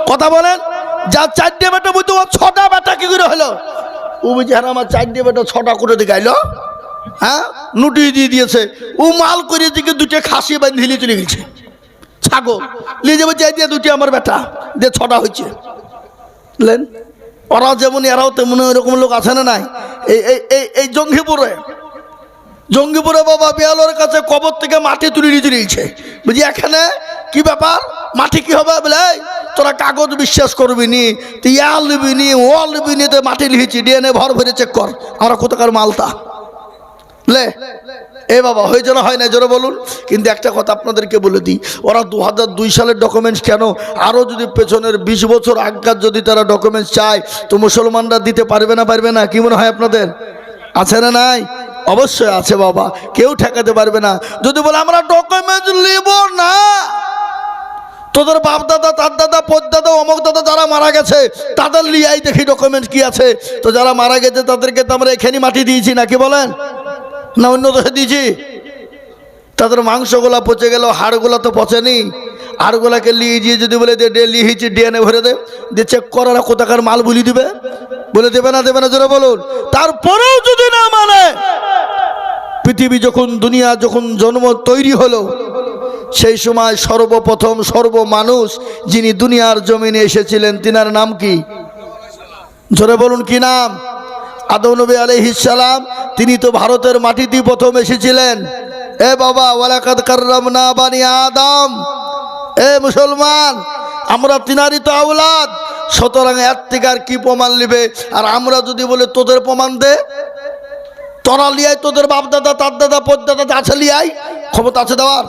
কথা বলেন। যা 4টে বেটা বুঝতে, ও 6টা বেটা কি করে হলো, ও বুঝি হ্যাঁ আমার 4টে বেটা 6টা করে দেখাইলো, হ্যাঁ নোটিশ দিয়ে দিয়েছে। ও মাল করে দিকে 2টে খাসি বাঁধিলে চলে গেছে, ছাগল নিয়ে যাবে, চাই দিয়ে 2টে আমার বেটা দিয়ে 6টা হয়েছে। বুঝলেন, ওরা যেমন এরাও তেমন এরকম লোক আছে না নাই? এই জঙ্গিপুরে বাবা বেয়ালোর কাছে কবর থেকে মাটি তুলে নিয়ে চলেছে। বুঝি এখানে কি ব্যাপার, মাটি কি হবে বলে, তোরা কাগজ বিশ্বাস করবি নি, তুই ইয়াল নিবি নি, ওয়াল নিবি নি, তো মাটি লিখেছি, ডিএনএ ভর ভরে চেক কর, আমরা কোথাকার মালতা লে। এ বাবা হয়েছে না হয় না জোরে বলুন। কিন্তু একটা কথা আপনাদেরকে বলে দিই, ওরা 2002 সালের ডকুমেন্টস কেন, আরও যদি পেছনের 20 বছর আগকার যদি তারা ডকুমেন্টস চায়, তো মুসলমানরা দিতে পারবে না, পারবে না? কি মনে হয় আপনাদের, আছে না নাই? অবশ্যই আছে বাবা, কেউ ঠেকাতে পারবে না। যদি বলে আমরা ডকুমেন্টস নিব না, তোদের বাপ দাদা, তার দাদা, পদ্দাদা, অমক দাদা যারা মারা গেছে তাদের লিয়াই দেখি ডকুমেন্টস কি আছে। তো যারা মারা গেছে তাদেরকে তো আমরা এখানে মাটি দিয়েছি নাকি বলেন, না অন্য দেশে দিয়েছি? তাদের মাংসগুলা পচে গেল, হাড়গুলা তো পচেনি, হাড়গুলাকে লিয়ে গিয়ে যদি বলে লিয়েছি ডিএনএ ভরে দিয়ে চেক করারা কোথাকার মাল বলি দিবে, বলে দেবে না, দেবে না জোরে বলুন। তারপরেও যদি না মানে, পৃথিবী যখন দুনিয়া যখন জন্ম তৈরি হলো, সেই সময় সর্বপ্রথম সর্বমানুষ যিনি দুনিয়ার জমিনে এসেছিলেন তিনার নাম কি, জোরে বলুন কি নাম? আদম নবী আলাইহিস সালাম, তিনি তো ভারতের মাটিতে প্রথম এসেছিলেন। এ বাবা, ওয়ালাকাদ কাররামনা বানি আদম, এ মুসলমান, আমরা তিনারই তো আওলাদ। সুতরাং এর থেকে আর কি প্রমাণ নেবে? আর আমরা যদি বলে তোদের প্রমাণ দে, তোরা লিয়াই, তোদের বাপ দাদা, তার দাদা, পদ্দাদা আছে লিয়াই, ক্ষমতা আছে দেওয়ার?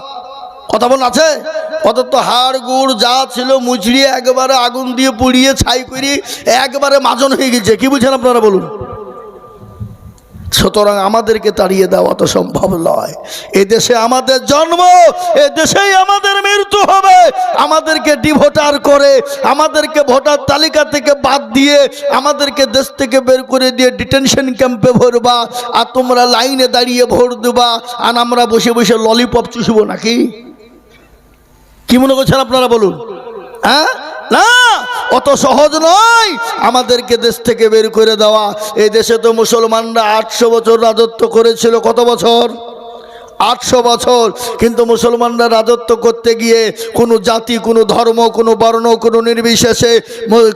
কথা বল আছে? কত তো হাড় গুড় যা ছিল মুচড়িয়ে একবারে আগুন দিয়ে পুড়িয়ে ছাই করে একবারে মাজন হয়ে গেছে। কি বুঝছেন আপনারা বলুন? সুতরাং আমাদেরকে তাড়িয়ে দেওয়া তো সম্ভব নয়। এদেশে আমাদের জন্ম, এদেশেই আমাদের মৃত্যু হবে। আমাদেরকে ডিভোটার করে, আমাদেরকে ভোটার তালিকা থেকে বাদ দিয়ে, আমাদেরকে দেশ থেকে বের করে দিয়ে ডিটেনশন ক্যাম্পে ভরবা, আর তোমরা লাইনে দাঁড়িয়ে ভোট দেবা, আর আমরা বসে বসে ললিপপ চুষবো নাকি? কি মনে করছেন আপনারা বলুন? হ্যাঁ, না, অত সহজ নয় আমাদেরকে দেশ থেকে বের করে দেওয়া। এই দেশে তো মুসলমানরা 800 বছর রাজত্ব করেছিল। কত বছর? 800 বছর। কিন্তু মুসলমানরা রাজত্ব করতে গিয়ে কোনো জাতি, কোনো ধর্ম, কোনো বর্ণ, কোনো নির্বিশেষে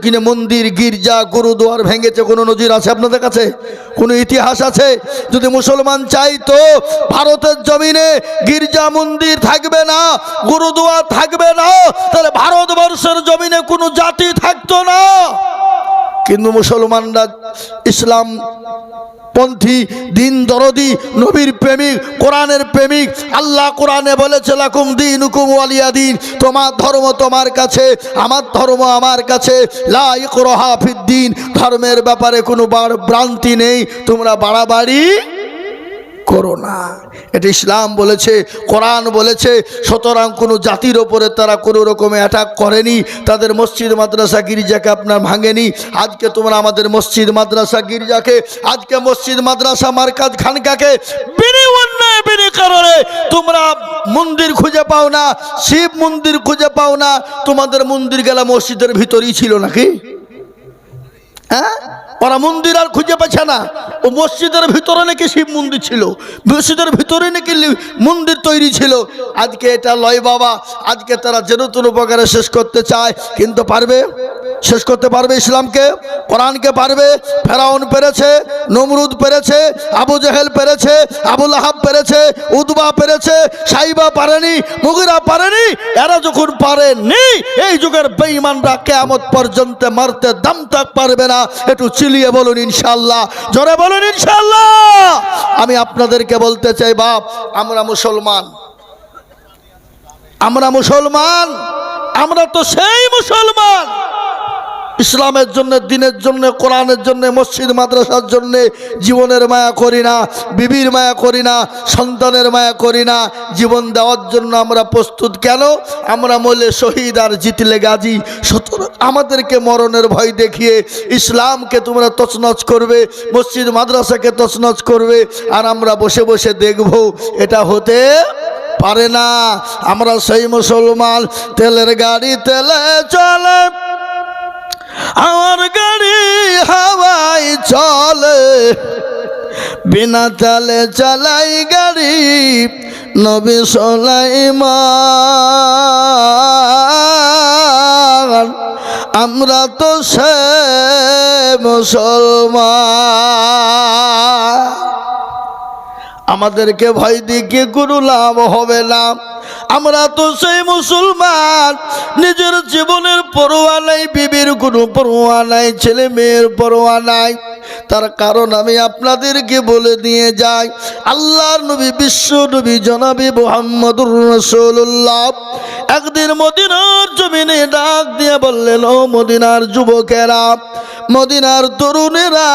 কিনে মন্দির, গির্জা, গুরুদুয়ার ভেঙেছে। কোনো নজির আছে আপনাদের কাছে? কোনো ইতিহাস আছে? যদি মুসলমান চাইতো ভারতের জমিনে গির্জা মন্দির থাকবে না, গুরুদুয়ার থাকবে না, তাহলে ভারতবর্ষের জমিনে কোনো জাতি থাকতো না। কিন্তু মুসলমানরা ইসলাম পন্থী, দিন দরদি, নবীর প্রেমিক, কোরআনের প্রেমিক। আল্লাহ কোরআনে বলেছে লাকুম দীনুকুম ওয়ালিয়া দিন, তোমার ধর্ম তোমার কাছে, আমার ধর্ম আমার কাছে। লা ইকরাহা ফিদ্দিন, ধর্মের ব্যাপারে কোনো ভ্রান্তি নেই, তোমরা বাড়াবাড়ি করো না। এটা ইসলাম বলেছে, কোরআন বলেছে। সুতরাং কোনো জাতির ওপরে তারা কোনো রকমে অ্যাটাক করেনি, তাদের মসজিদ মাদ্রাসা গির্জাকে আপনার ভাঙেনি। আজকে তোমরা আমাদের মসজিদ মাদ্রাসা গির্জাকে, আজকে মসজিদ মাদ্রাসা মারকাজ খানকাকে বিনি অন্যায়, বিনি কারণে তোমরা মন্দির খুঁজে পাও না, শিব মন্দির খুঁজে পাও না। তোমাদের মন্দির গেলা মসজিদের ভিতরেই ছিল নাকি? হ্যাঁ, ওরা মন্দির আর খুঁজে পাচ্ছে না। ও মসজিদের ভিতরে নাকি শিব মন্দির ছিল, মসজিদের ভিতরে নাকি মন্দির তৈরি ছিল। আজকে এটা লয় বাবা, আজকে তারা যেন তেন প্রকারে শেষ করতে চায়, কিন্তু পারবে? শেষ করতে পারবে ইসলামকে, কোরআনকে পারবে? ফেরাউন পেরেছে, নমরুদ পেরেছে, আবু জেহেল পেরেছে, আবু লাহাব পেরেছে, উদবা পেরেছে, সাইবা পারেনি, মুগিরা পারেনি। এরা যখন পারেনি, এই যুগের বেঈমানরা কিয়ামত পর্যন্ত মারতে দম তক পারবে না। একটু চিলিয়ে বলুন ইনশাআল্লাহ, জোরে বলুন ইনশাআল্লাহ। আমি আপনাদেরকে বলতে চাই, বাপ, আমরা মুসলমান, আমরা মুসলমান, আমরা তো সেই মুসলমান ইসলামের জন্য, দিনের জন্য, কোরআনের জন্য, মসজিদ মাদ্রাসার জন্য জীবনের মায়া করি না, বিবির মায়া করি না, সন্তানের মায়া করি না। জীবন দেওয়ার জন্য আমরা প্রস্তুত। কেন? আমরা মরলে শহীদ আর জিতলে গাজী। সুতরাং আমাদেরকে মরণের ভয় দেখিয়ে ইসলামকে তোমরা তছনছ করবে, মসজিদ মাদ্রাসাকে তছনছ করবে, আর আমরা বসে বসে দেখব, এটা হতে পারে না। আমরা সেই মুসলমান, তেলের গাড়ি তেলে চলে, আমার গাড়ি হাওয়ায় চলে, বিনা তেলে চালাই গাড়ি নবী সুলাইমান। আমরা তো সে মুসলমান, আমাদেরকে ভয় দিয়ে কোনো লাভ হবে না। আমরা তো সেই মুসলমান, নিজের জীবনের পরোয়া নাই, বিবির কোনো পরোয়া নাই, ছেলে মেয়ের পরোয়া নাই। তার কারণ আমি আপনাদেরকে বলে দিয়ে যাই, আল্লাহর নবী, বিশ্ব নবী জনাবে মুহাম্মদুর রাসূলুল্লাহ একদিন মদিনার জমিনে ডাক দিয়ে বললেন, ও মদিনার যুবকেরা, মদিনার তরুণেরা,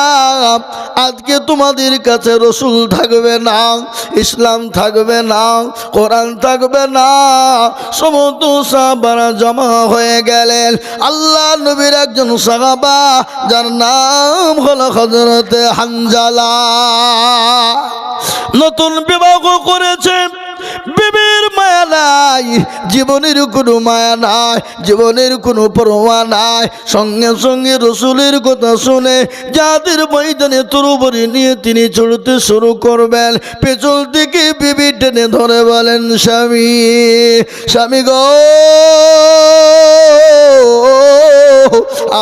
আজকে তোমাদের কাছে রসুল থাকবে না, ইসলাম থাকবে না, কোরআন থাকবে না। সমস্ত সাহাবারা জমা হয়ে গেলেন। আল্লাহ নবীর একজন সাহাবা, যার নাম হলো হযরতে হানজালা, নতুন বিবাহ করেছে, বিবির মায়া নাই, জীবনের কোনো মায়া নাই, জীবনের কোনো পরোয়া নাই। সঙ্গে সঙ্গে রসুলের কথা শুনে যাদের ময়দানে তরবারি নিয়ে তিনি চড়তে শুরু করবেন, পেছন থেকে বিবি টেনে ধরে বলেন, স্বামী, স্বামী গো,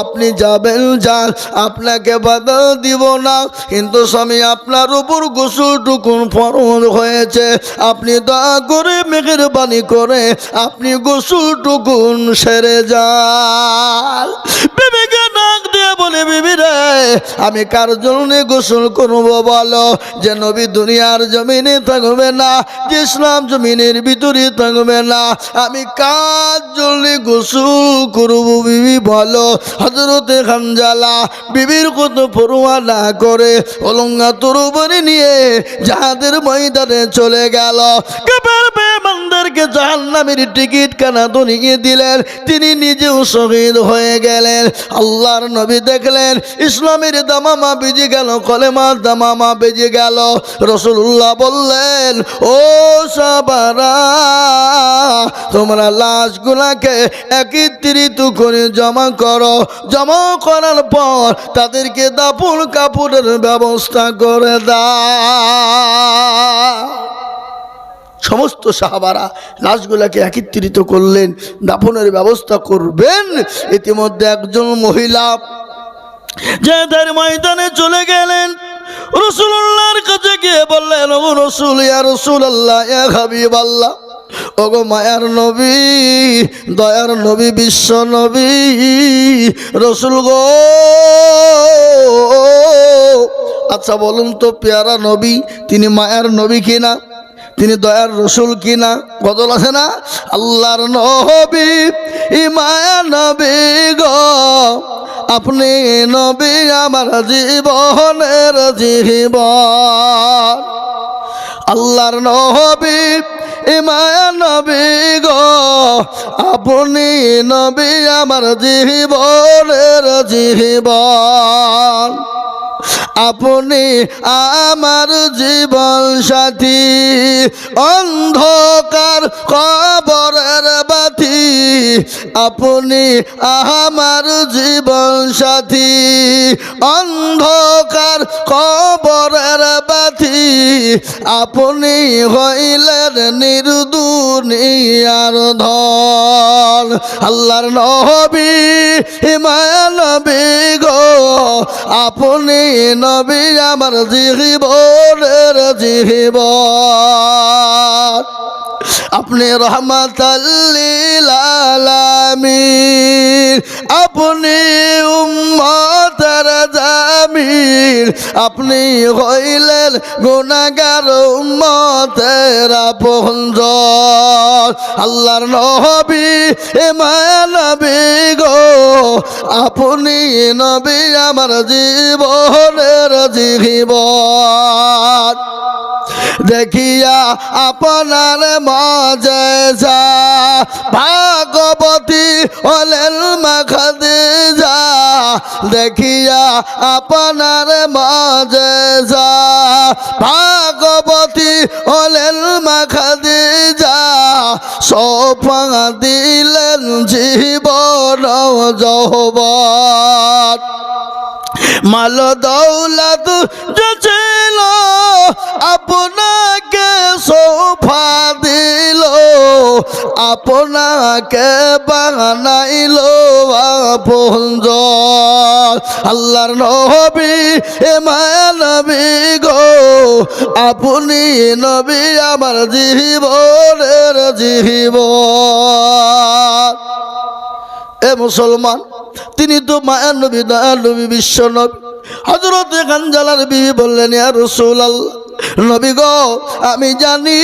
আপনি যাবেন যান, আপনাকে বাধা দিব না, কিন্তু স্বামী আপনার উপর গোসলটুকুন ফরজ হয়েছে, আপনি দয়া করে মেহেরবানি করে আপনি গোসলটুকুন সেরে যান। বিবিকে ডাক দিয়ে বলে, বিবি রে, আমি কার জন্য গোসল করবো বলো? যে নবী দুনিয়ার জমিনে থাকবে না, যে ইসলাম জমিনের ভিতরে থাকবে না, আমি কার জন্য গোসল করবো বিবি বলো? হযরতে হানজালা বিবির কত পরোয়া না করে অলঙ্গা তরবারি নিয়ে যাদের ময়দানে চলে গেল। বেঈমানদেরকে জাহান্নামের টিকিট কানা ধরিয়ে দিলেন, তিনি নিজেও শহীদ হয়ে গেলেন। আল্লাহর নবী দেখলেন ইসলামের দামামা বেজে গেল, কলেমার দামামা বেজে গেল। রাসূলুল্লাহ বললেন, ও সাহাবারা, তোমরা লাশগুলাকে একত্রিত করে জমা করো, জমা করার পর তাদেরকে দাফন কাপড়ের ব্যবস্থা করে দাও। সমস্ত সাহাবারা লাশগুলোকে একত্রিত করলেন, দাফনের ব্যবস্থা করবেন। ইতিমধ্যে একজন মহিলা জিহাদের ময়দানে চলে গেলেন, রাসূলুল্লাহর কাছে গিয়ে বললেন, ও রাসূল, ইয়া রাসূলুল্লাহ, ইয়া হাবিবাল্লাহ, ওগো মায়ার নবী, দয়ার নবী, বিশ্ব নবী রাসূল গো, আচ্ছা বলুন তো পেয়ারা নবী তিনি মায়ার নবী কিনা, তিনি দয়ার রসুল কিনা? বদল আছে না? আল্লাহর নবী মায়া নবী গো, আপনি নবী আমার জীবনের জীবন। আল্লাহর নবী মায়া নবী গো, আপনি নবী আমার জীবনের জীবন। আপনি আমার জীবন সাথী, অন্ধকার কবরের বাতি, আপনি আমার জীবন সাথী, অন্ধকার কবরের বাতি, আপনি হইলেন নির্দুনিয়ার ধন। আল্লাহর নবী মায়া নবী গো, আপনি নবী আমার জীবনের জীবন। আপনি রহমাতাল লিল আলামিন, আপনি উম্মতের জামিল, আপনি হইলেন গুনাহগার উম্মতের আপনজন। আল্লাহর নবী মায়া নবী গো, আপনি নবী আমার জীবনের জীবন। দেখিয়া আপনার মজেজা, ভাগবতী হলেন মা খাদিজা, দেখিয়া আপনার মজেজা, ভাগবতী হলেন মা খাদিজা, সোপা দিলেন জীবন যৌবন। মাল দৌলত যে ছিল আপনাকে সোফা দিল, আপনাকে বানাইল আপনজন। আল্লাহর নবী মায়া নবী গো, আপনি নবী আমার জীবনের জীবন। এ মুসলমান, তিনি তো মায়ার নবী, দয়ার নবী, বিশ্ব নবী। হযরত হানজালার বিবি বললেন, ইয়া রাসূলুল্লাহ, নবী গো, আমি জানি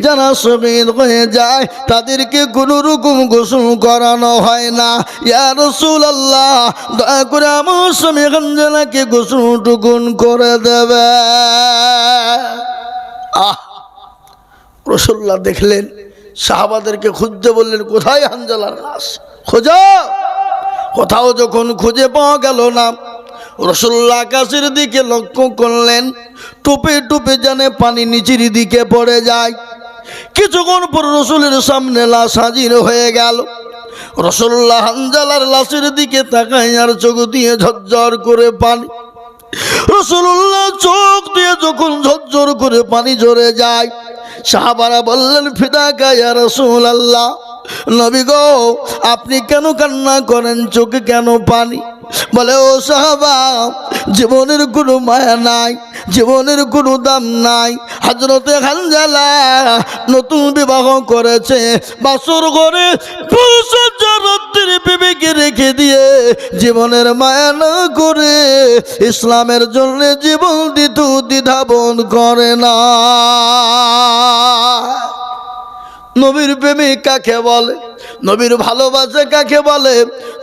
যারা শহীদ হয়ে যায় তাদেরকে কোনো রকম গোসল করানো হয় না। ইয়া রাসূলুল্লাহ, দয়া করে আমার স্বামী হানজালাকে গোসল টুকুন করে দেবে। রাসূলুল্লাহ দেখলেন, সাহাবাদেরকে খুঁজতে বললেন, কোথায় হানজালার লাশ? খোঁজো। কোথাও যখন খুঁজে পাওয়া গেল না, রাসূলুল্লাহ আকাশের দিকে লক্ষ্য করলেন, টুপে টুপে জানে পানি নিচের দিকে পড়ে যায়। কিছুক্ষণ পর রাসূলের সামনে লাশ হাজির হয়ে গেল। রাসূলুল্লাহ হানজালার লাশের দিকে তাকায়, আর চোখ দিয়ে ঝরঝর করে পানি। রাসূলুল্লাহ চোখ দিয়ে যখন ঝরঝর করে পানি ঝরে যায়, সাহাবারা বললেন, ফিদাকা ইয়া রাসূলুল্লাহ, নবী গো, আপনি কেন কান্না করেন, চোখে কেন পানি? বলে, ও সাহাবা, জীবনের কোনো মায়া নাই, জীবনের কোনো দাম নাই। হযরতে হানজালা নতুন বিবাহ করেছে, বাসর ঘরে পুরুষের বিবেকে রেখে দিয়ে জীবনের মায়া না করে ইসলামের জন্য জীবন দিতে দ্বিধাবোধ করে না। নবীর প্রেমিক কাকে বলে? নবীর ভালোবাসা কাকে বলে?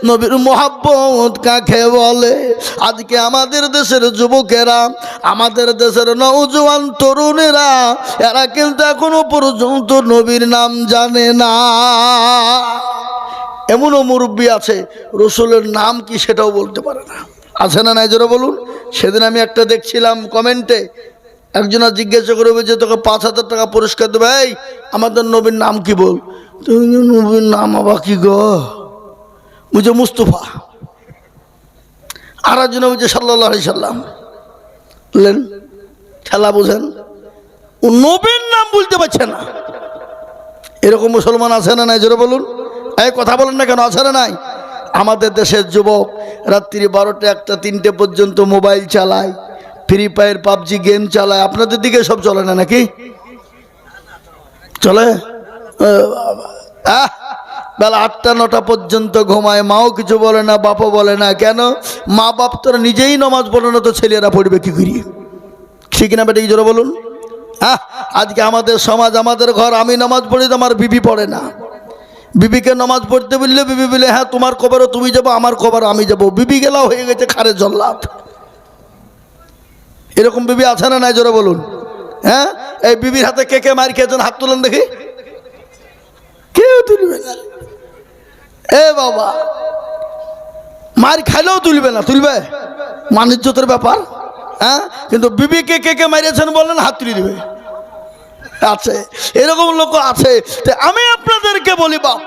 নবীর মোহাব্বত কাকে বলে? আজকে আমাদের দেশের যুবকেরা, আমাদের দেশের নওজোয়ান তরুণেরা, এরা কিন্তু এখনো পর্যন্ত নবীর নাম জানে না। এমনও মুরব্বী আছে, রসুলের নাম কি সেটাও বলতে পারে না। আছে না নাই জোরে বলুন? সেদিন আমি একটা দেখছিলাম কমেন্টে, একজনা জিজ্ঞাসা করবে যে তোকে ৫,০০০ টাকা পুরস্কার দেবে, এই আমাদের নবীর নাম কি বল। নবীর নাম আবার কি গো? বুঝে মুস্তফা। আর একজন বুঝে সাল্লাল্লাহু আলাইহি সাল্লাম। বললেন খেলা বুঝেন, ও নবীর নাম বলতে পারছে না। এরকম মুসলমান আছে না নাই জোরে বলুন? এই কথা বলেন না কেন, আছে না নাই? আমাদের দেশের যুবক রাত্রি 12টা 1টা 3টে পর্যন্ত মোবাইল চালায়, ফ্রি ফায়ার পাবজি গেম চালায়। আপনাদের দিকে সব চলে না নাকি? চলে? বেলা 8টা 9টা পর্যন্ত ঘুমায়, মাও কিছু বলে না, বাপও বলে না। কেন? মা বাপ তোরা নিজেই নামাজ পড়ে না, তো ছেলেরা পড়বে কি করিয়ে? ঠিক না বেটা, কি জোরে বলুন? আজকে আমাদের সমাজ, আমাদের ঘর, আমি নামাজ পড়ি তো আমার বিবি পড়ে না। বিবিকে নামাজ পড়তে বললে বিবি বলে হ্যাঁ তোমার কবরও তুমি যাবো, আমার কবর আমি যাবো। বিবি গেলাও হয়ে গেছে খারে জল্লাদ। এরকম বিবি আছে না নাই জোরে বলুন? হ্যাঁ, এই বিবির হাতে কে কে মার খেয়েছেন হাত তুলেন দেখি। কেউ তুলবে না। এ বাবা, মার খাইলেও তুলবে না। তুলবে? মানিজ্যতের ব্যাপার। হ্যাঁ, কিন্তু বিবিকে কে কে মারিয়েছেন বলেন, হাত তুলে দিবে। আছে, এরকম লোক আছে। আমি আপনাদেরকে বলি বাপ,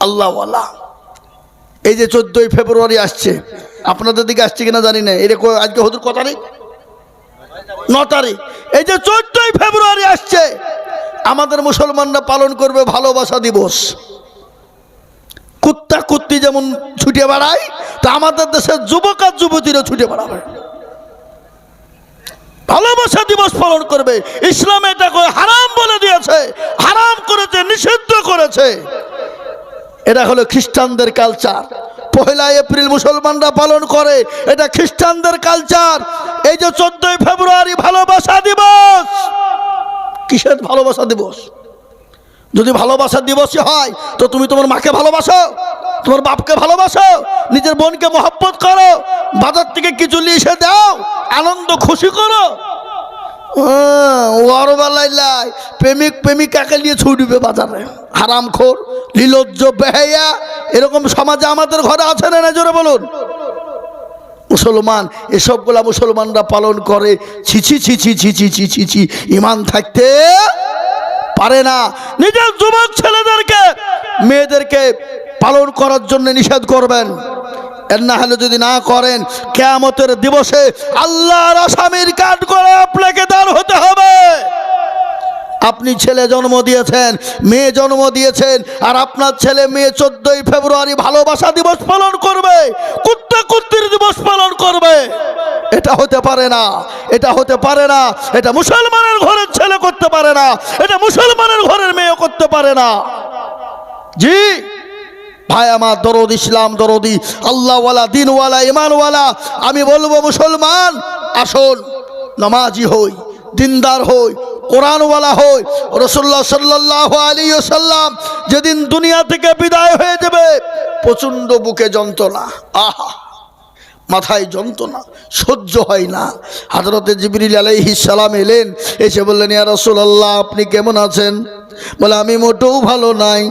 আল্লাহওয়ালা, এই যে 14ই ফেব্রুয়ারি আসছে, আপনাদের দিকে আসছে কিনা জানি না। এরকম আজকে হুজুর কত তারিখ? 9 তারিখ। এই যে 14ই ফেব্রুয়ারি আসছে, আমাদের মুসলমানরা পালন করবে ভালোবাসা দিবস। কুত্তা কুত্তি যেমন ছুটে বেড়ায়, তা আমাদের দেশের যুবক আর যুবতীরা ছুটে বেড়াবে, ভালোবাসা দিবস পালন করবে। ইসলামে এটাকে হারাম বলে দিয়েছে, হারাম করেছে, নিষিদ্ধ করেছে। এটা হলো খ্রিস্টানদের কালচার। 1 এপ্রিল মুসলমানরা পালন করে, এটা খ্রিস্টানদের কালচার। এই যে 14ই ফেব্রুয়ারি ভালোবাসা দিবস, কিসের ভালোবাসা দিবস? যদি ভালোবাসা দিবসই হয় তো তুমি তোমার মাকে ভালোবাসো, তোমার বাপকে ভালোবাসো, নিজের বোনকে মহব্বত করো, বাজার থেকে কিছু নিয়ে এসে দাও, আনন্দ খুশি করো। প্রেমিক প্রেমিকাকে নিয়ে ছুটবে বাজারে, হারামখোর, লীলজ্জ, বেহায়া। এরকম সমাজে আমাদের ঘরে আছে না জোরে বলুন? মুসলমান এসবগুলা মুসলমানরা পালন করে। ছি ছি ছি ছি ছি ছি ছি ছি ছি, ইমান থাকতে পারে না। নিজের যুবক ছেলেদেরকে, মেয়েদেরকে পালন করার জন্য নিষেধ করবেন। এর না হলে যদি না করেন, কিয়ামতের দিবসে আল্লাহর আসামির কাঠ করে আপনাকে দাঁড় হতে হবে। আপনি ছেলে জন্ম দিয়েছেন, মেয়ে জন্ম দিয়েছেন, আর আপনার ছেলে মেয়ে 14ই ফেব্রুয়ারি ভালোবাসা দিবস পালন করবে, কুত্তা কুত্তির দিবস পালন করবে। এটা হতে পারে না, এটা হতে পারে না। এটা মুসলমানের ঘরের ছেলে করতে পারে না, এটা মুসলমানের ঘরের মেয়ে করতে পারে না। জি ভাই আমার, দরদ, ইসলাম দরদি, আল্লাহওয়ালা, দিনওয়ালা, ইমানওয়ালা, আমি বলবো মুসলমান আসুন নামাজি হই, দিনদার হই, কোরআনওয়ালা হই। রাসূলুল্লাহ সাল্লাল্লাহু আলাইহি ওয়াসাল্লাম যেদিন দুনিয়া থেকে বিদায় হয়ে যাবে, প্রচণ্ড বুকে যন্ত্রণা, আহা, মাথায় যন্ত্রণা, সহ্য হয় না। হযরতে জিবরিল আলাইহিস সালাম এলেন, এসে বললেন, ইয়া রাসূলুল্লাহ আপনি কেমন আছেন? বলে আমি মোটেও ভালো নাই।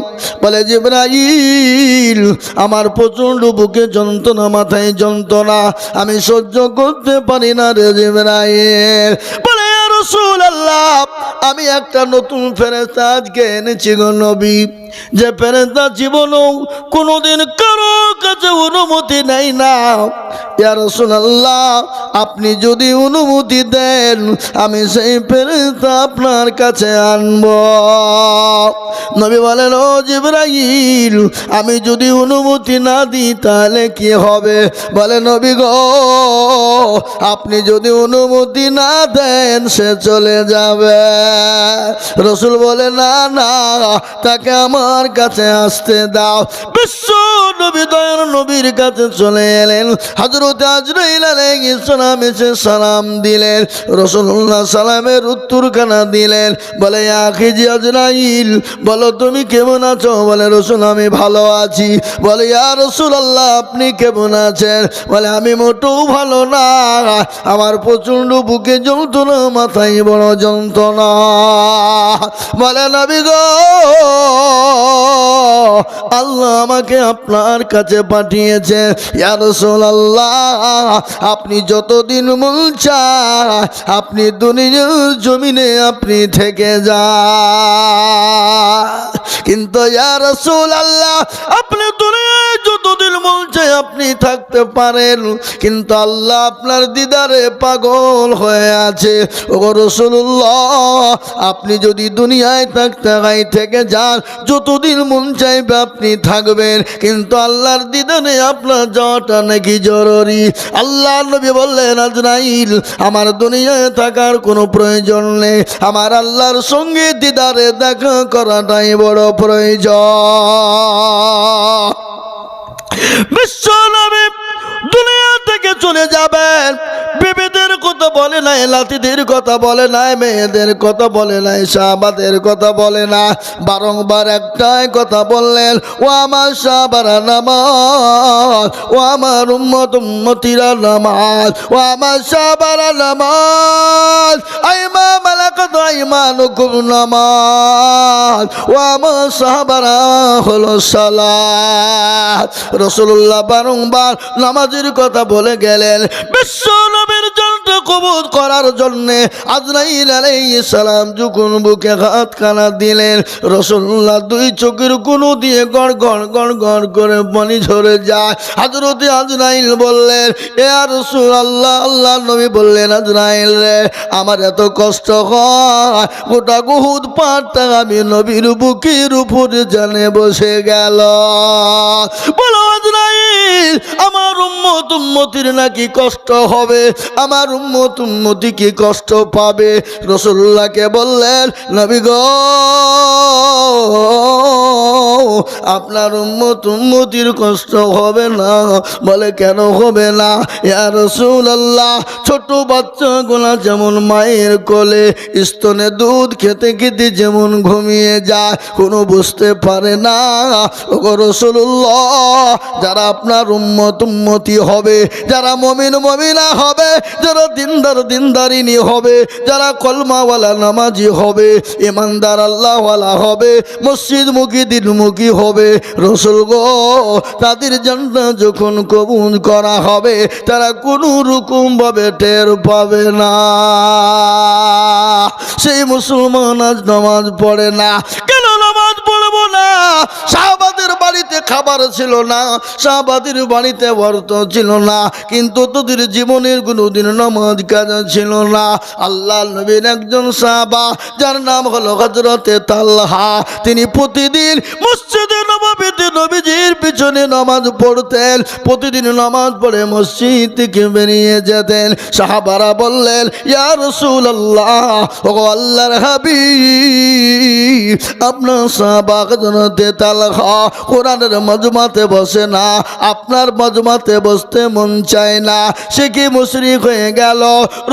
বলে জিবরাইল আমার প্রচণ্ড বুকে যন্ত্রণা, মাথায় যন্ত্রণা, আমি সহ্য করতে পারি না রে জিবরাইল। বলে ইয়া রাসূলুল্লাহ আমি একটা নতুন ফেরেশতা আজকে এনেছি গো নবী, যে ফেরেশতা জীবনেও কোনোদিন কারো কাছে অনুমতি নেই না। ইয়া রাসূলুল্লাহ আপনি যদি অনুমতি দেন আমি সেই ফেরেশতা আপনার কাছে আনবো। নবী বলেন, ও জিবরাইল আমি যদি অনুমতি না দিই তাহলে কি হবে? বলে, নবী গো আপনি যদি অনুমতি না দেন সে চলে যাবে। রাসূল বলে, না না তাকে আমার কাছে আসতে দাও। বিশ্ব নবী দয়ার নবীর কাছে চলে এলেন। হযরত আজরাইল আলাইহিস সালাম এসে সালাম দিলেন। রাসূলুল্লাহ সালামের উত্তরখানা দিলেন। বলে, ইয়া আখি আজরাইল বলো তুমি কেমন আছো? বলে, রাসূল আমি ভালো আছি। বলে, ইয়া রাসূলুল্লাহ আপনি কেমন আছেন? বলে, আমি মোটেও ভালো না, আমার প্রচণ্ড বুকে যন্ত্রণা, মাথায় বড় যন্ত্রণা। বলে, নবী গো আল্লাহ আমাকে আপনার কাছে পাঠিয়েছে। ইয়া রাসূলুল্লাহ আপনি যতদিন মন চায় আপনি দুনিয়ার জমিনে আপনি থেকে যান, কিন্তু ইয়া রাসূলুল্লাহ আপনি দুনিয়ায় যতদিন মন চায় আপনি থাকতে পারেন, কিন্তু আল্লাহ আপনার দিদারে পাগল হয়ে আছে। ওগো রাসূলুল্লাহ, আপনি যদি দুনিয়ায় থাকতে থেকে যান, যতদিন মন চাইবে আপনি থাকবেন, কিন্তু আল্লাহর দিদারে আপনার যাওয়াটা নাকি জরুরি। আল্লাহ নবী বললেন, আজরাইল, আমার দুনিয়ায় থাকার কোনো প্রয়োজন নেই, আমার আল্লাহর সঙ্গে দিদারে দেখা করাটাই বড় প্রয়োজন। বিশ্ব নবী দুনিয়া থেকে চলে যাবেন, বিবিদের কথা বলে নাই, লাতিদের কথা বলে নাই, মেয়েদের কথা বলে নাই, সাহাবাদের কথা বলে না, বারংবার একটাই কথা বললেন, ও আমার সাহাবারা নামাজ, ও আমার উম্মতিরা নামাজ, ও আমার সাহাবারা নামাজ, আইমা মালাকাত আইমানুকুম নামাজ, ও আমার সাহাবারা হলো সালাত। রাসূলুল্লাহ বারংবার নামাজের কথা বলে গেলেন। বিশ্ব নবীর জলটা কবুল করার জন্য আজরাইল আলাইহিস সালাম যখন বুকে হাতখানা দিলেন, রাসূলুল্লাহ দুই চোখের কোণ দিয়ে গড় গড় গড় গড় করে পানি ঝরে যায়। হযরতে আজরাইল বললেন, এ রাসূলুল্লাহ, আল্লাহ নবী বললেন, আজরাইল রে, আমার এত কষ্ট হয়, গোটা উহুদ পাহাড়টা আমি নবীর বুকের উপরে জানে বসে গেল। বলো আজরাইল, আমার উম্মতির নাকি কষ্ট হবে, আমার উম্মতি কি কষ্ট পাবে? রাসূলুল্লাহকে বললেন, নবী গো, আপনার উম্মতির কষ্ট হবে না। বলে কেন হবে না? ইয়া রাসূলুল্লাহ, ছোট বাচ্চাগুলা যেমন মায়ের কোলে স্তনে দুধ খেতে খেতে যেমন ঘুমিয়ে যায়, কোনো বুঝতে পারে না। ওগো রাসূলুল্লাহ, যারা আপনার উম্মতি হবে, যারা মুমিন মুমিনা হবে, যারা দিনদারিনী হবে, যারা কলমাওয়ালা নামাজি হবে, ইমানদার আল্লাহওয়ালা হবে, মসজিদমুখী দিনমুখী হবে, রাসূল গো, তাদের জান্নাত যখন কবুল করা হবে, তারা কোনো রকম ভাবে টের পাবে না। সেই মুসলমান আজ নামাজ পড়ে না। কেন নামাজ পড়বো না? সাহাবাদের বাড়িতে খাবার ছিল না, সাহাবাদের বাড়িতে অর্থ ছিল না, কিন্তু তোদের জীবনের কোনোদিন নামাজ কাজা ছিল না। আল্লাহ নবীর একজন সাহাবা, যার নাম হলো হযরতে তালহা, তিনি প্রতিদিন মসজিদে নববীতে নবীজির পিছনে নামাজ পড়তেন। প্রতিদিন নামাজ পড়ে মসজিদ থেকে বেরিয়ে যেতেন। সাহাবারা বললেন, ইয়া রাসূলুল্লাহ, ওগো আল্লাহর হাবিব, আপনার সাহাবা হযরতে তালহা কোরআনের মজমাতে বসে না, আপনার মজমাতে বসতে মন চায় না, সে কি মুশরিক হয়ে গেল?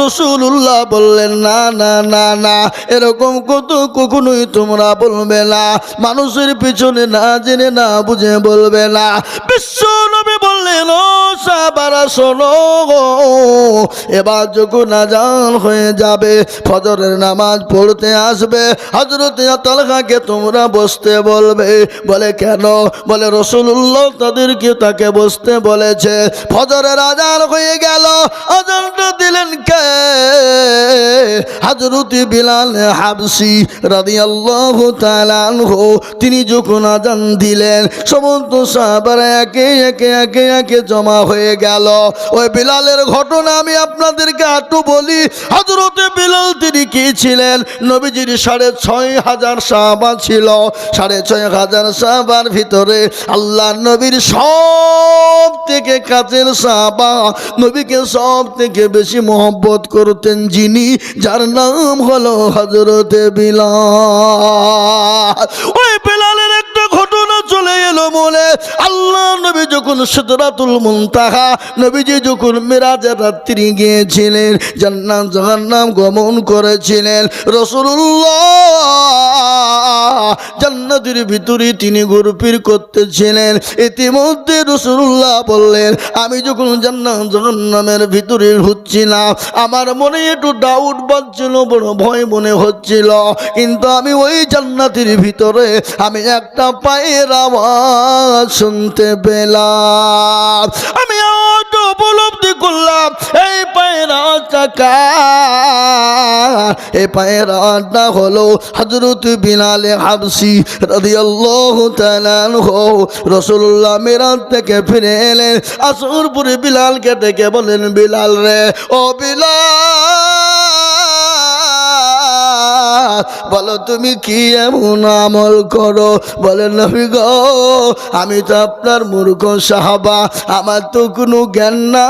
রাসূলুল্লাহ বললেন, না না না না, এরকম কখনোই তোমরা বলবে না, মানুষের পিছনে না জেনে না বুঝে বলবে না। বিশ্ব নবী বললেন, ও সাহাবারা শোনো, এবার যখন আজান হয়ে যাবে, ফজরের নামাজ পড়তে আসবে, হযরতে তালহাকে তোমরা বসতে বলবে। বলে কেন? বলে রাসূলুল্লাহ তাকে বসতে বলেছে। ফজরের আজান হয়ে গেল, আজানটা দিলেন কে? হযরতে বিলাল হাবশী রাদিয়াল্লাহু তাআলা আনহু, তিনি যখন আজান দিলেন, সমস্ত সাহাবারা একে একে জমা হয়ে গেল। ওই বিলালের ঘটনা আমি আপনাদেরকে একটু বলি। হযরতে বিলাল তিনি কি ছিলেন? নবীজির 6,500 সাহাবা ছিল। 6,500 সাহাবার ভিতরে আল্লাহ নবীর সব থেকে কাছের সাহাবা, নবীকে সব থেকে বেশি মহব্বত করতেন যিনি, যার নাম হলো হযরতে বিলাল। ওই বিলালের একটা ঘটনা চলে এলো মনে। আল্লাহ নবী যখন সিদরাতুল মুনতাহা, নবীজি যখন মিরাজের রাত্রি গিয়েছিলেন, জান্নাত জাহান্নাম গমন করেছিলেন, রাসূলুল্লাহ জান্নাতের ভিতরে তিনি ঘুরফির করতেছিলেন। ইতিমধ্যে রাসূলুল্লাহ বললেন, আমি যখন জান্নাত জাহান্নামের ভিতরে ঢুকছিলাম, আমার মনে একটু ডাউট বাজছিল, বড় ভয় মনে হচ্ছিল, কিন্তু আমি ওই জান্নাতের ভিতরে আমি একটা পায়ের আওয়াজ শুনতে পেলাম। আমি উপলব্ধি উপলব্ধি করলাম এই পায়ের চাকা, এই পায়ের আড্ডা হলো হযরত বিলাল হাবশী রাদিয়াল্লাহু তাআলা আনহু। রাসূলুল্লাহ মিরাজ থেকে ফিরে এলেন, আসর পরে বিলালকে ডেকে বলেন, বিলাল রে, ও বিলাল, বলো তুমি কি এমন আমল করো? বলেন, নবী গো, আমি তো আপনার মূর্খ সাহাবা, আমার তো কোনো জ্ঞান না,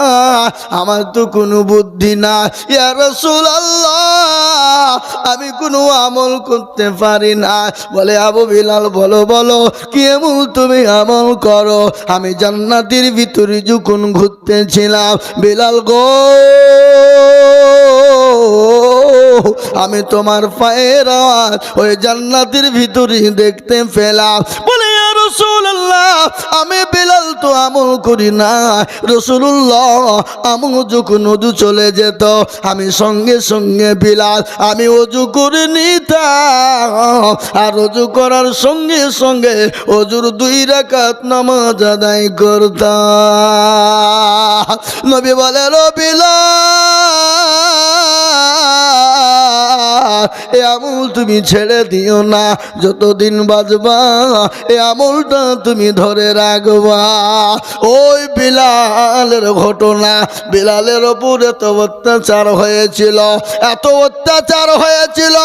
আমার তো কোনো বুদ্ধি না। ইয়া রাসূলুল্লাহ, আমি কোনো আমল করতে পারি না। বলে, আবু বিলাল বলো বলো কি এমন তুমি আমল করো? আমি জান্নাতের ভিতরে যখন ঘুরতেছিলাম বিলাল গো, আমি তোমার পায়ের আওয়াজ ওই জান্নাতের ভিতরে দেখতে পেলাম। বলে, ইয়া রাসূলুল্লাহ, আমি বিলাল তো আমল করি না। রাসূলুল্লাহ, আমল যখন ওযু চলে যেত আমি সঙ্গে সঙ্গে বিলাল আমি ওযু করে নিতাম, আর ওযু করার সঙ্গে সঙ্গে ওযুর 2 রাকাত নামাজ আদায় করতাম। নবী বলে, ও বিলাল, এ আমল তুমি ছেড়ে দিও না, যতদিন বাঁচবা এ আমলটা তুমি ধরে রাখবা। ওই বিলালের ঘটনা, বিলালের উপর এত অত্যাচার হয়েছিল, এত অত্যাচার হয়েছিল,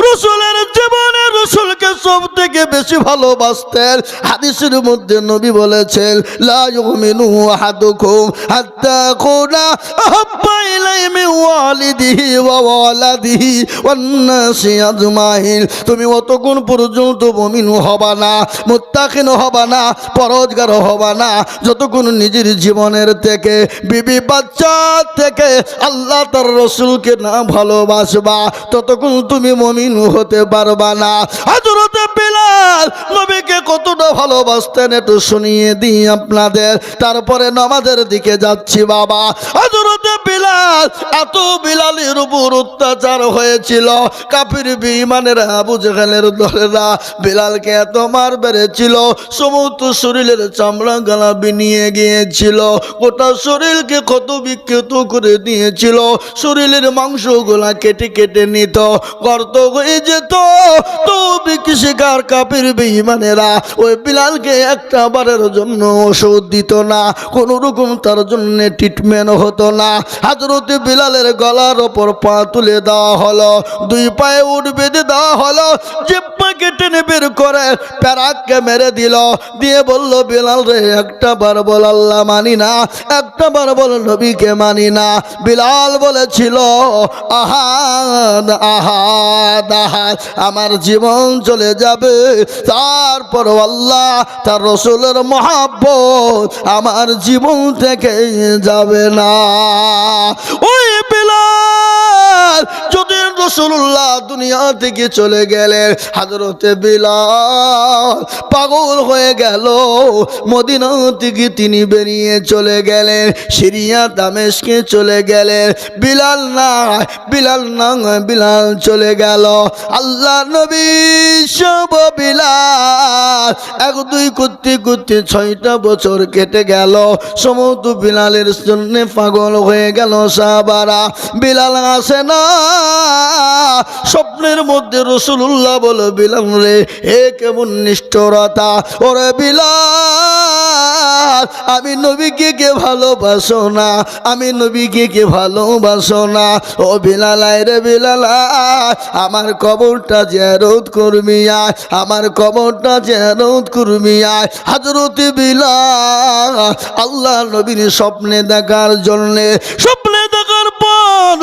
রাসূলের জীবনে রাসূলকে সব থেকে বেশি ভালোবাসতেন। হাদিসের মধ্যে নবী বলেছেন, লা ইউমিনু আহাদুকুম হাত্তা কুনা আহাব্বা ইলাইহি মিন ওয়ালিদিহি ওয়া ওয়ালাদিহি ওয়ান নাসি আজমাইন। তুমি অতক্ষণ পর্যন্ত মুমিন হবা না, মুত্তাকিন হবা না, পরহেজগার হবা না, যতক্ষণ নিজের জীবনের থেকে, বিবি বাচ্চা থেকে আল্লাহ তার রাসূলকে না ভালোবাসবা, ততক্ষণ তুমি মুমিন হতে পারবা না। হযরত বিলাল নবীকে কতটা ভালোবাসতেন একটু শুনিয়ে দিই আপনাদের, তারপরে নামাজের দিকে যাচ্ছি বাবা। হযরত বিলাল, এত বিলালের উপর অত্যাচার হয়েছিল, কাফির বেঈমানেরা আবু জেহেলের দলেরা বিলালকে এত মার বেড়েছিল, সমস্ত শরীরের চামড়া গলা নিয়ে গিয়েছিল, গোটা শরীরকে ক্ষত বিক্ষত করে দিয়েছিল, শরীরের মাংসগুলা কেটে কেটে নিত, গর্ত হয়ে যেত। তো শিকার কাফির বেঈমানেরা ওই বিলালকে একটা বারের জন্য ওষুধ দিত না, কোনো রকম তার জন্য ট্রিটমেন্ট হতো না। হযরত বিলালের গলার ওপর পা তুলে দেওয়া হলো, 2 পায়ে উঠ বেঁধে দেওয়া হলো, জিহ্বাকে টেনে বের করে প্যারাককে মেরে দিল, দিয়ে বলল, বিলাল রে, একটা বার বল আল্লাহ মানি না, একটা বার বল নবীকে মানি না। বিলাল বলেছিল, আহাদ আহাদ আহাদ, আমার জীবন চলে যাবে, তারপর আল্লাহ তার রাসূলের মহব্বত আমার জীবন থেকে যাবে না। ওই বিলাল যদি রাসূলুল্লাহ দুনিয়া থেকে চলে গেলেন, হযরতে বিলাল পাগল হয়ে গেল, মদিনা থেকে তিনি বেরিয়ে চলে গেলেন, সিরিয়া দামেস্কে চলে গেলেন। বিলাল না, বিলাল না, বিলাল চলে গেল। আল্লাহ নবী সব বিলাল 1-2 করতে করতে 6টা বছর কেটে গেল, সমস্ত বিলালের জন্য পাগল হয়ে গেল সাহাবারা। বিলাল আসে না, স্বপ্নের মধ্যে রাসূলুল্লাহ বলে, বিলাল রে, এ কেমন নিষ্ঠুরতা, ওরে বিলাল, আমি নবীকে কে ভালোবাসো না, আমি নবীকে কে ভালোবাসো না। ও বিলাল, রে বিলাল, আমার কবরটা জিয়ারত করবি আয়, আমার কবরটা জিয়ারত করবি আয়। হযরত বিলাল আল্লাহ নবীর স্বপ্নে দেখার জন্যে, স্বপ্নে দেখার পর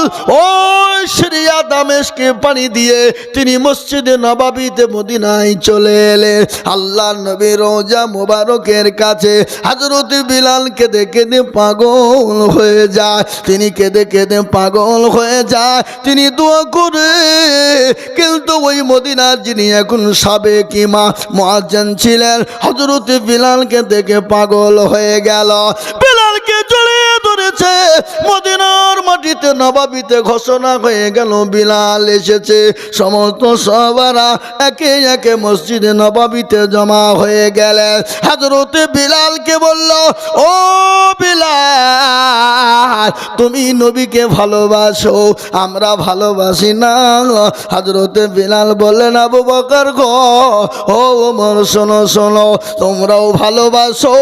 ওই সিরিয়া দামেস্কে পানি দিয়ে তিনি মসজিদে নববীতে মদিনায় চলে এলেন। আল্লাহ নবী রওজা মোবারকের কাছে হযরত বিলাল কেঁদে কেঁদে পাগল হয়ে যায়, তিনি কেঁদে কেঁদে পাগল হয়ে যায়, তিনি দোয়া করে। কিন্তু ওই মদিনার যিনি এখন সাবেক ইমাম মুয়াজ্জিন ছিলেন, হযরত বিলালকে দেখে পাগল হয়ে গেল, বিলালকে জড়িয়ে ধরেছে। মদিনার মাটিতে নববীতে ঘোষণা হয়ে গেল, বিলাল এসেছে। সমস্ত সাহাবারা একে একে মসজিদে নববীতে জমা হয়ে গেলেন। হযরত বিলালকে বলল, ও বিলাল, তুমি নবীকে ভালোবাসো, আমরা ভালোবাসি না। হযরতে বিলাল বললেন, আবু বকর গো, ও ওমর শোনো শোনো, তোমরাও ভালোবাসো,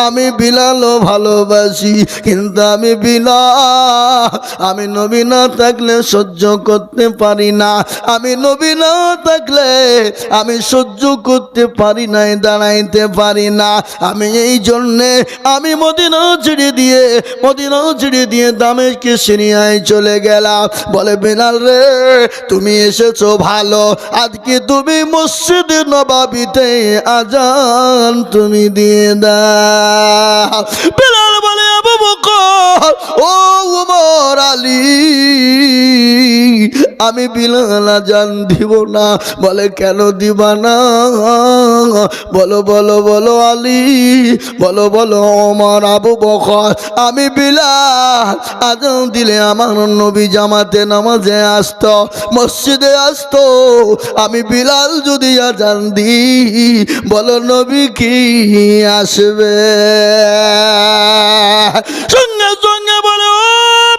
আমি বিলালও ভালোবাসি, কিন্তু আমি বিলাল, আমি নবী না থাকলে সহ্য করতে পারি না, আমি নবী না থাকলে আমি সহ্য করতে পারি না, দাঁড়াইতে পারি না। আমি এই জন্যে আমি মদিনা ছেড়ে দিয়ে দামেস্কে সিরিয়ায় চলে গেলাম। বলে, বিলাল রে, তুমি এসেছো ভালো, আজকে তুমি মসজিদে নববীতে আজান তুমি দিয়ে দাও। বিলাল বলে, আবু বকর, ও ওমর, আলী, আমি বিলাল আজান দিব না। বলে, কেন দিবা না? বলো বলো বলো আলী, বলো বলো ওমর, আবু বকর, আমি বিলাল আজান দিলে আমার নবী জামাতে নামাজে আসতো, মসজিদে আসতো, আমি বিলাল যদি আজান দিই, বলো নবী কি আসবে? সঙ্গে সঙ্গে বলে, ও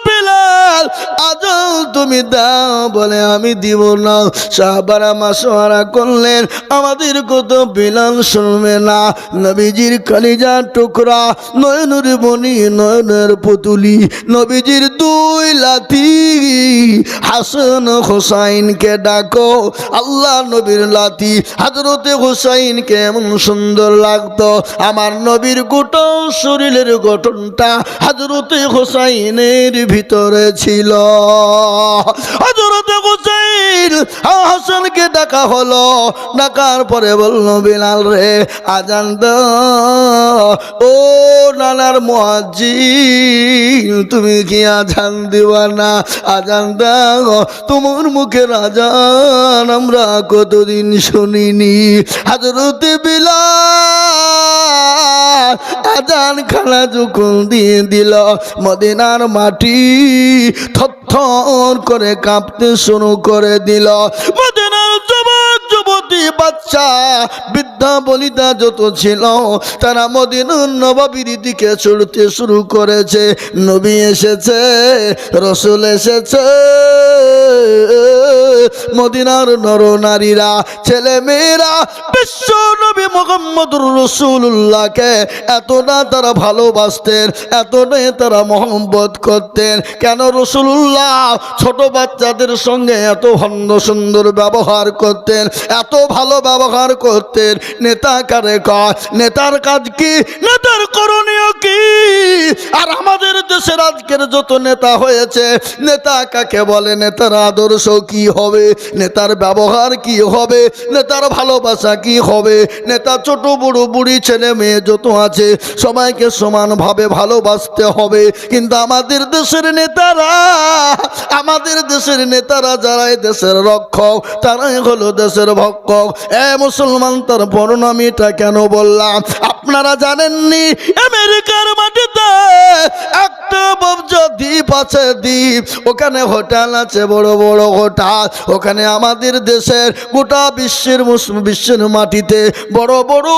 বিলাল, আজান তুমি দাও। বলে, আমি দিব না। সাহাবারা মাশওয়ারা করলেন, আমাদের কত বিলাল শুনবে না। নবীজির কলিজার টুকরা, নয়নের মণি, নয়নের পুতুলি, নবীজির দুই লাথি, হাসান হোসাইনকে ডাকো। আল্লাহ নবীর লাথি হযরতে হোসাইনকে এমন সুন্দর লাগতো, আমার নবীর গোটা শরীরের গঠনটা হযরতে হোসাইনের ভিতরে ছিল। হযরতে হোসাইন হাসানকে ডাকা হলো, ডাকার পরে বলল, বিলাল রে, আজান দাও। ও নানার মুয়াজ্জিন, তুমি কি আজান দিবা না? আজান দাও, তোমার মুখের আজান আমরা কতদিন শুনিনি। হযরতে বিলাল আজান খানা যখন দিয়ে দিল, মদিনার মাটি থরথর করে কাঁপতে শুরু করে দিল। মদিনার যুবক যুবতী, বাচ্চা বৃদ্ধা বনিতা যত ছিল, তারা মদিনার নববীর দিকে ছুটতে শুরু করেছে। নবী এসেছে, রসুল এসেছে। মদিনার নর নারীরা, ছেলে মেয়েরা বিশ্ব নবী মুহাম্মদুর রাসূলুল্লাহকে এতটা তারা ভালোবাসতেন, এতটাই তারা মহব্বত করতেন। কেন রাসূলুল্লাহ ছোট বাচ্চাদের সঙ্গে এত ভণ্ড সুন্দর ব্যবহার করতেন, এত ভালো ব্যবহার করতেন? নেতা কারে কয়? নেতার কাজ কি? নেতার করণীয় কি? আর আমাদের দেশের আজকের যত নেতা হয়েছে, নেতা কাকে বলে? নেতার আদর্শ কি হবে? নেতার ব্যবহার কি হবে? নেতার ভালোবাসা কি হবে? নেতা ছোট বড় বুড়ি ছেলে মেয়ে যত আছে সবাইকে সমানভাবে ভালোবাসতে হবে। কিন্তু আমাদের দেশের নেতারা যারা দেশের রক্ষক, তারাই হলো দেশের ভক্ষক। মুসলমান, তার পরিণামীটা কেন বললাম আপনারা জানেননি? আমেরিকার মাটিতে একটা দ্বীপ আছে, দ্বীপ, ওখানে হোটেল আছে, বড় বড় হোটেল। ওখানে আমাদের দেশের গোটা বিশ্বের মাটিতে বড় বড়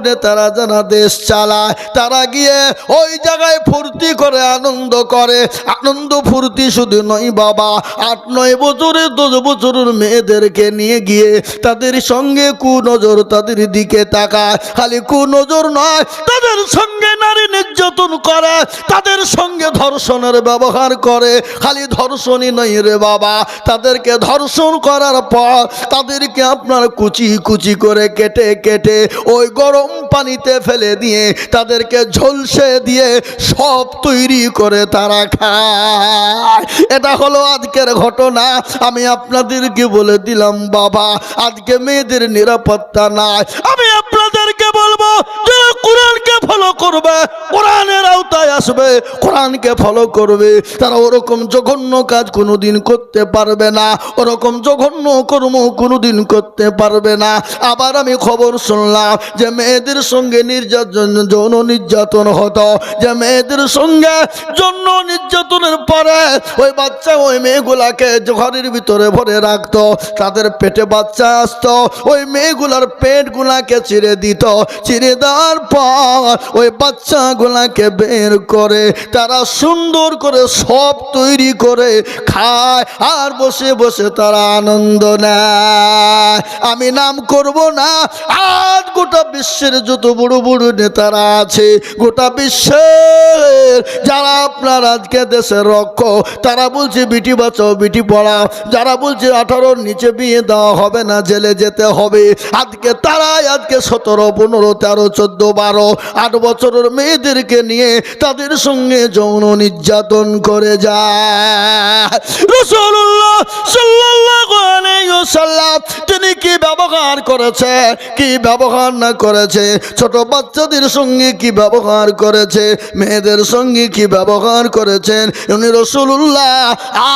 নেতারা যারা দেশ চালায়, তারা গিয়ে ওই জায়গায় ফুর্তি করে, আনন্দ করে। আনন্দ ফুর্তি শুধু নয় বাবা, 8-9 বছরের 10 বছরের মেয়েদেরকে নিয়ে গিয়ে তাদের সঙ্গে কুনজর, তাদের দিকে তাকায়। খালি কুনজর নয়, তাদের সঙ্গে নারী নির্যাতন করে, তাদের সঙ্গে ধর্ষণের ব্যবহার করে। খালি ধর্ষণই নয় রে বাবা, তাদেরকে ধর্ষণ করার পর তাদেরকে আপনার কুচি কুচি করে কেটে কেটে ওই গরম পানিতে ফেলে দিয়ে তাদেরকে ঝলসে দিয়ে সব তৈরি করে তারা খায়। এটা হলো আজকের ঘটনা। আমি আপনাদেরকে বলে দিলাম বাবা, আজকে মেয়েদের নিরাপত্তা নাই। আমি আপনাদেরকে বলবো, যারা কোরআনকে ফলো করবে, কোরআনের আওতায় আসবে, কোরআনকে ফলো করবে, তারা ওরকম জঘন্য কাজ কোনোদিন করতে পারবে না, ওরকম জঘন্য কর্ম কোনোদিন করতে পারবে না। আবার আমি খবর শুনলাম যে মেয়েদের সঙ্গে যৌন নির্যাতন হতো, যে মেয়েদের সঙ্গে যৌন নির্যাতনের পরে ওই বাচ্চা, ওই মেয়েগুলাকে ঘরের ভিতরে ভরে রাখতো, তাদের পেটে বাচ্চা আসতো, ওই মেয়েগুলার পেটগুলাকে চিরে দিত। চিরে দেওয়ার পর ওই বাচ্চাগুলাকে বের করে তারা সুন্দর করে সব তৈরি করে খায় আর বসে বসে তারা আনন্দ নেয়। আমি নাম করব না, আজ গোটা বিশ্বের যত বড় বড় নেতারা আছে, গোটা বিশ্বের যারা আপনার আজকে দেশের রক্ষক, তারা বলছে বিটি বাঁচাও বিটি পড়াও, যারা বলছে 18-র নিচে বিয়ে দেওয়া হবে না, জেলে যেতে হবে, আজকে তারাই আজকে 17, 15, 13, 14, 12, 8 বছরের মেয়েদেরকে নিয়ে তাদের সঙ্গে যৌন নির্যাতন করে যায়। রাসূলুল্লাহ সাল্লাল্লাহু আলাইহি ওয়াসাল্লাম তিনি কি ব্যবহার করেছে, কি ব্যবহার না করেছে, ছোট বাচ্চাদের সঙ্গে কি ব্যবহার করেছে, মেয়েদের সঙ্গে কি ব্যবহার করেছেন উনি রাসূলুল্লাহ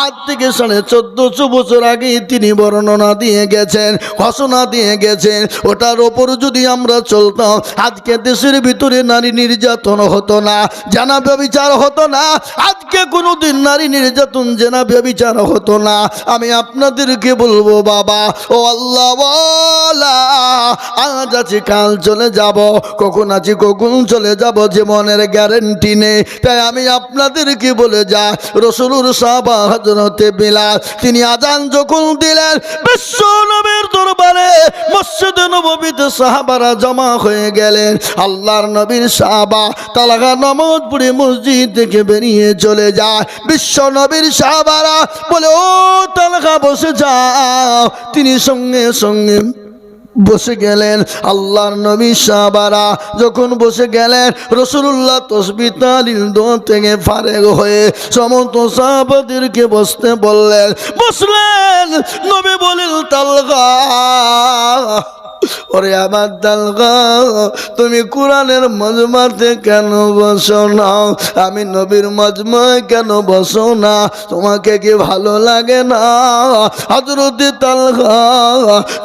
আজ থেকে 1450 বছর আগে তিনি বর্ণনা দিয়ে গেছেন, ঘোষণা দিয়ে গেছেন। ওটার ওপর যদি আমরা চলতাম আজকে দেশের ভিতরে নারী নির্যাতন হতো না, জানা ব্যভিচার হতো না, আজকে কোনোদিন নারী নির্যাতন জেনা ব্যভিচার হতো না। আমি আপনাদেরকে বলবো বাবা ও আল্লাহ ওয়ালা, আজ আছি কাল চলে যাব, কখন আছি কখন চলে যাব জীবনের গ্যারেন্টি নেই। তাই আমি আপনাদেরকে বলে যা, রাসূলুর সাহাবা হযরতে বিলাল তিনি আজান যখন দিলেন বিশ্ব নবীর দরবারে মসজিদে নববীতে সাহাবারা জমা হয়ে গেলেন। আল্লাহর নবীর সাহাবা তালহা নামাজ পড়ে মসজিদ থেকে বেরিয়ে চলে যায়। বিশ্ব নবীর সাহাবারা বলে ও তালহা বসে যাও, তিনি সঙ্গে সঙ্গে বসে গেলেন। আল্লাহর নবী সাহাবারা যখন বসে গেলেন, রাসূলুল্লাহ তাসবিহ তাহলিল দোয়া থেকে ফারেগ হয়ে সমস্ত সাহাবাদেরকে বসতে বললেন। বসলেন। নবী বলেন তালহা, ওরে আমার তালহা, তুমি কোরআনের মজমাতে কেন বসো না? আমি নবীর মজমায় কেন বসো না? তোমাকে কি ভালো লাগে না? হযরতে তালহা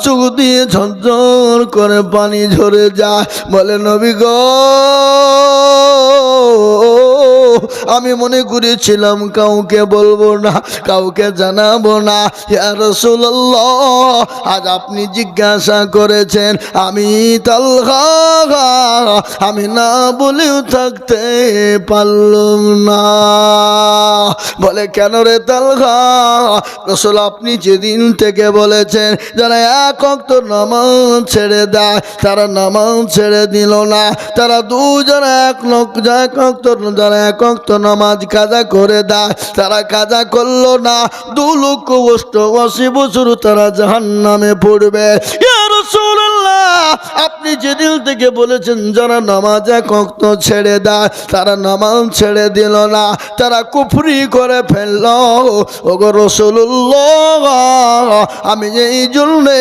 চোখ দিয়ে ঝরঝর করে পানি ঝরে যায়। বলে নবী গো, আমি মনে করেছিলাম কাউকে বলবো না, কাউকে জানাবো না। ইয়া রাসূলুল্লাহ, আজ আপনি জিজ্ঞাসা করেছেন, আমি তালহা আমি না বলেও থাকতে পারলাম না। বলে কেন রে তালহা? রাসূল আপনি যেদিন থেকে বলেছেন যারা এক ওয়াক্ত নামাজ ছেড়ে দেয় তারা নামাজ ছেড়ে দিল না, তারা দুজনে যারা এক ওয়াক্ত নামাজ কাজা করে দেয় তারা কাজা করলো না, 2,88 বছর তারা জাহান্নামে পড়বে। ইয়া রাসূলুল্লাহ, আপনি যেদিন থেকে বলেছেন যারা নামাজ এক ওয়াক্ত ছেড়ে দেয় তারা নামাজ ছেড়ে দিল না, তারা কুফরি করে ফেলল। ওগো রাসূলুল্লাহ, আমি এই জন্যে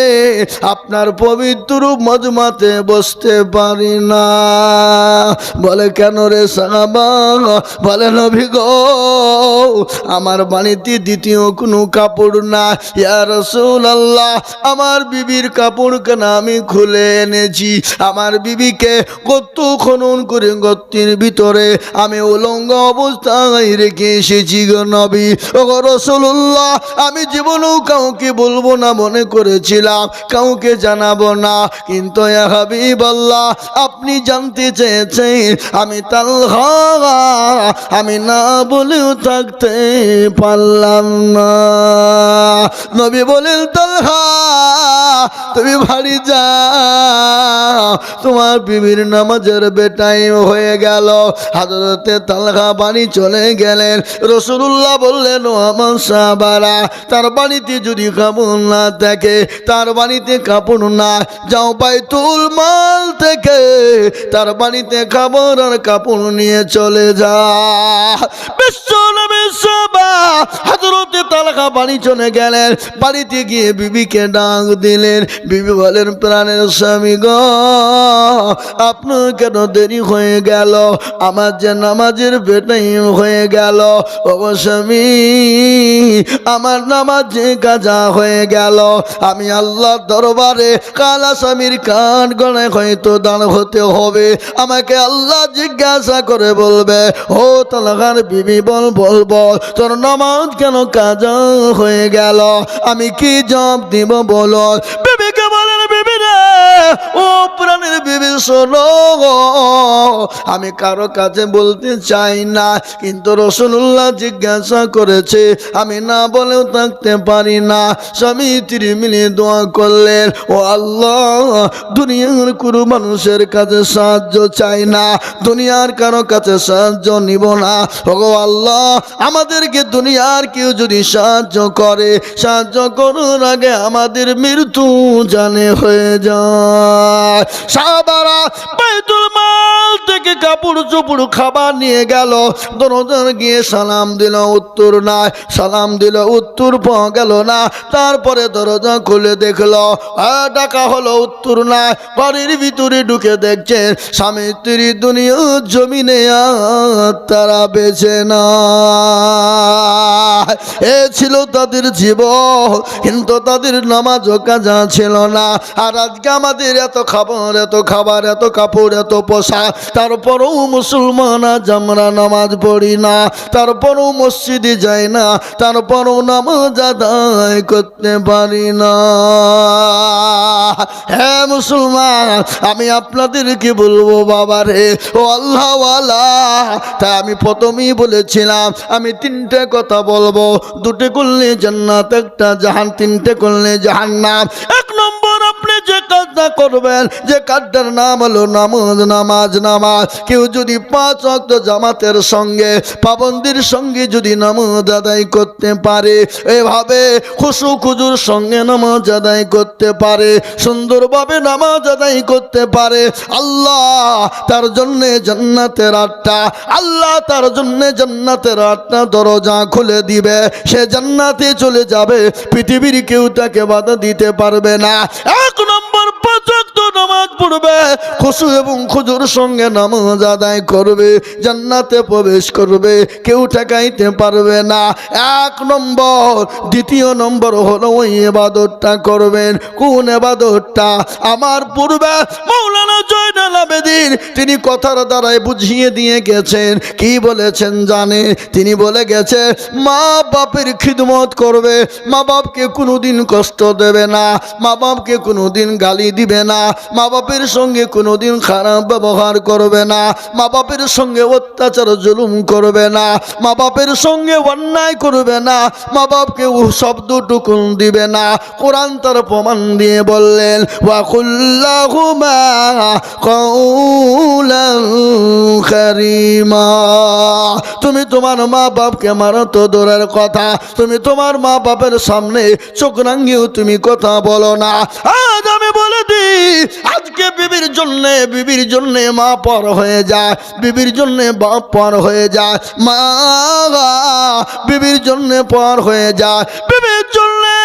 আপনার পবিত্র মজমাতে বসতে পারি না। বলে কেন রে সাহাবা? বলে নবী গো, আমার বাড়িতে দ্বিতীয় কোনো কাপড় না। ইয়া রাসূলুল্লাহ, আমার বিবির কাপড় কেন আমি খুলে এনেছি, আমার বিবিকে গর্ত খনন করে গর্তের ভিতরে আমি উলঙ্গ অবস্থায় রেখে এসেছি গো নবী। ও রাসূলুল্লাহ, আমি জীবনেও কাউকে বলবো না মনে করেছিলাম, কাউকে জানাবো না, কিন্তু ইয়া হাবিবাল্লাহ আপনি জানতে চেয়েছেন আমি তালহা আমি না বলেও থাকতে পারলাম না। নবী বলেন তালহা তুমি বাড়ি যাও, তোমার বিবির নামাজের বেটাইম হয়ে গেল। হযরতে তালহা বাড়ি চলে গেলেন। রাসূলুল্লাহ বললেন ও আমার সাহাবারা, তার বাড়িতে যদি কাপড় না থাকে, তার বাড়িতে কাপড় না, যাও বাইতুল মাল থেকে তার বাড়িতে খাবার আর কাপড় নিয়ে চলে যা। বিশ্ব নবীর সাহাবা হযরতে তালহা বাড়ি চলে গেলেন। বাড়িতে গিয়ে বিবিকে ডাক দিলেন। বিবি বলেন প্রাণের স্বামী গো, আপনার কেন দেরি হয়ে গেল? আমার যে নামাজের বেটাইম হয়ে গেল। ও স্বামী, আমার নামাজ যে কাজা হয়ে গেল, আমি আল্লাহর দরবারে কালা স্বামীর কান গলায় হয়তো দাঁড় হতে হবে। আমাকে আল্লাহ জিজ্ঞাসা করে বলবে, ও তালহার বিবি বল তোর নামাজ কেন কাজা হয়ে গেল? আমি কি জবাব দিব বলো? বিবিকে বলেন বিবি রে, ও প্রাণের বিবি বিবি শোনো, আমি কারো কাছে বলতে চাই না, কিন্তু রাসূলুল্লাহ জিজ্ঞাসা করেছে, আমি না বলেও থাকতে পারি না। স্বামী স্ত্রী মিলে দোয়া করলেন, ও আল্লাহ, দুনিয়ার কোনো মানুষের কাছে সাহায্য চাই না, দুনিয়ার কারো কাছে সাহায্য নিব না। ওগো আল্লাহ, আমাদেরকে দুনিয়ার কেউ যদি সাহায্য করে, সাহায্য করার আগে আমাদের মৃত্যু জানে হয়ে যায়। সাহাবারা বাইতুল মাল থেকে কাপড় চোপড় খাবার নিয়ে গেল, দরজার গিয়ে সালাম দিল, উত্তর নাই, সালাম দিল, উত্তর পাওয়া গেল না। তারপরে দরজা খুলে দেখলো, ডাকা হলো, উত্তর নাই। বাড়ির ভিতরে ঢুকে দেখছেন স্বামী স্ত্রী দুনিয়ার জমিনে তারা বেঁচে না। এ ছিল তাদের জীবন, কিন্তু তাদের নামাজ কাজা ছিল না। আর আজকে আমাদের এত খাবার, এত খাবার, এত কাপড়, এত পোশাক, তারপরেও মুসলমান আজ আমরা নামাজ পড়ি না, তারপরেও মসজিদে যাই না, তারপরেও নামাজ আদায় করতে পারি না। হ্যাঁ মুসলমান, আমি আপনাদেরকে বলবো বাবা রে, ও আল্লাহওয়ালা, তাই আমি প্রথমেই বলেছিলাম আমি তিনটে কথা বলবো, দুটো করলে জান্নাত, একটা জাহান, তিনটে করলে জাহান্নাম। এক নম্বর, আপনি যে কাজটা করবেন, যে কাজটার নাম হলো নামাজ, নামাজ, নামাজ। কেউ যদি 5 ওয়াক্ত জামাতের সঙ্গে, পাবন্দির সঙ্গে যদি নামাজ আদায় করতে পারে, এভাবে খুশু খুজুর সঙ্গে নামাজ আদায় করতে পারে, সুন্দরভাবে নামাজ আদায় করতে পারে, আল্লাহ তার জন্য জান্নাতের 8টা, আল্লাহ তার জন্য জান্নাতের 8টা দরজা খুলে দিবে। সে জান্নাতে চলে যাবে, পৃথিবীর কেউ তাকে বাধা দিতে পারবে না। 1 নম্বর, 5 ওয়াক্ত নামাজ পড়বে, খুশু এবং খুজুর সঙ্গে নামাজ আদায় করবে, জান্নাতে প্রবেশ করবে, কেউ ঠেকাইতে পারবে না। 1 নম্বর। দ্বিতীয় নম্বর হলো ওই ইবাদতটা করবেন। কোন ইবাদতটা? আমার পূর্বে মাওলানা জয়নুল আবেদিন তিনি কথার দ্বারাই বুঝিয়ে দিয়ে গেছেন। কি বলেছেন জানে? তিনি বলে গেছে, মা বাপের খিদমত করবে, মা বাপকে কোনোদিন কষ্ট দেবে না, মা বাপকে কোনোদিন গালি দিবে না, মা বাপের সঙ্গে কোনোদিন খারাপ ব্যবহার করবে না, মা বাপের সঙ্গে অত্যাচার জুলুম করবে না, মা বাপের সঙ্গে অন্যায় করবে না, মা বাপকে শব্দটুকুন দিবে না। কোরআন তার প্রমাণ দিয়ে বললেন, ওয়াকুল্লাহুমা কওলান কারীমা। তুমি তোমার মা বাপকে মারো তো দূরের কথা, তুমি তোমার মা বাপের সামনে চোখ রাঙিয়েও তুমি কথা বলো না। আজ আমি বলে দিই, আজকে বিবির জন্যে মা পর হয়ে যায়, বিবির জন্যে বাপ পর হয়ে যায়, মা বিবির জন্যে পর হয়ে যায়, বিবির জন্যে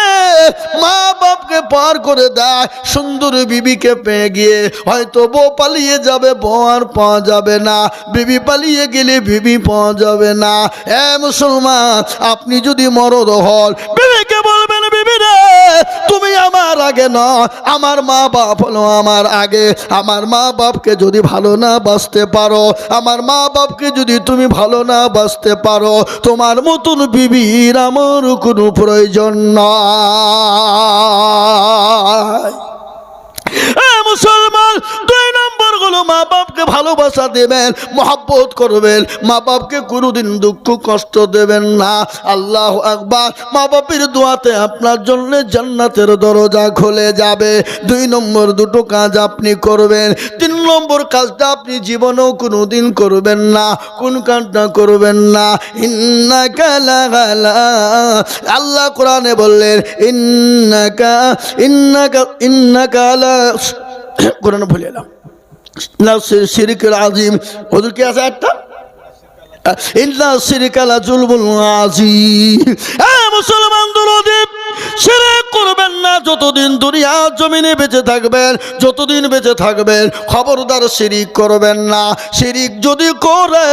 মা বাপকে পার করে দেয়। সুন্দর বিবিকে পেয়ে গিয়ে হয়তো বউ পালিয়ে যাবে, বউ আর পাওয়া যাবে না, বিবি পালিয়ে গেলে বিবি পাওয়া যাবে না। এ মুসলমান, আপনি যদি মরদ হন, বিবিকে বলবেন, বিবি রে, তুমি আমার আগে না, আমার মা বাপ হলো আমার আগে। আমার মা বাপকে যদি ভালো না বাসতে পারো, আমার মা বাপকে যদি তুমি ভালো না বাসতে পারো, তোমার মতন বিবির আমার কোনো প্রয়োজন নাই। মুসলমান, 2 নম্বর হলো মা বাপকে ভালোবাসা দেবেন, মহব্বত করবেন, মা বাপকে কোনোদিন দুঃখ কষ্ট দেবেন না। আল্লাহু আকবার। মা বাপের দোয়াতে আপনার জন্য জান্নাতের দরজা খুলে যাবে। 2 নম্বর দুটো কাজ আপনি করবেন। 3 নম্বর কাজটা আপনি জীবনেও কোনোদিন করবেন না। কোন কাজটা করবেন না? ইন্নাকা লাগালা, আল্লাহ কোরআনে বললেন, ইন্নাকা লা, কোরআনে ভুলে এলাম না, শিরকুল আযীম। হুজুর কি আছে একটা, ইন্না শিরকা লা যুলমুল আযীম। মুসলমান দরদি, শিরক করবেন না যতদিন দুনিয়ার জমিনে বেঁচে থাকবেন, যতদিন বেঁচে থাকবেন খবরদার শিরিক করবেন না। শিরিক যদি করে,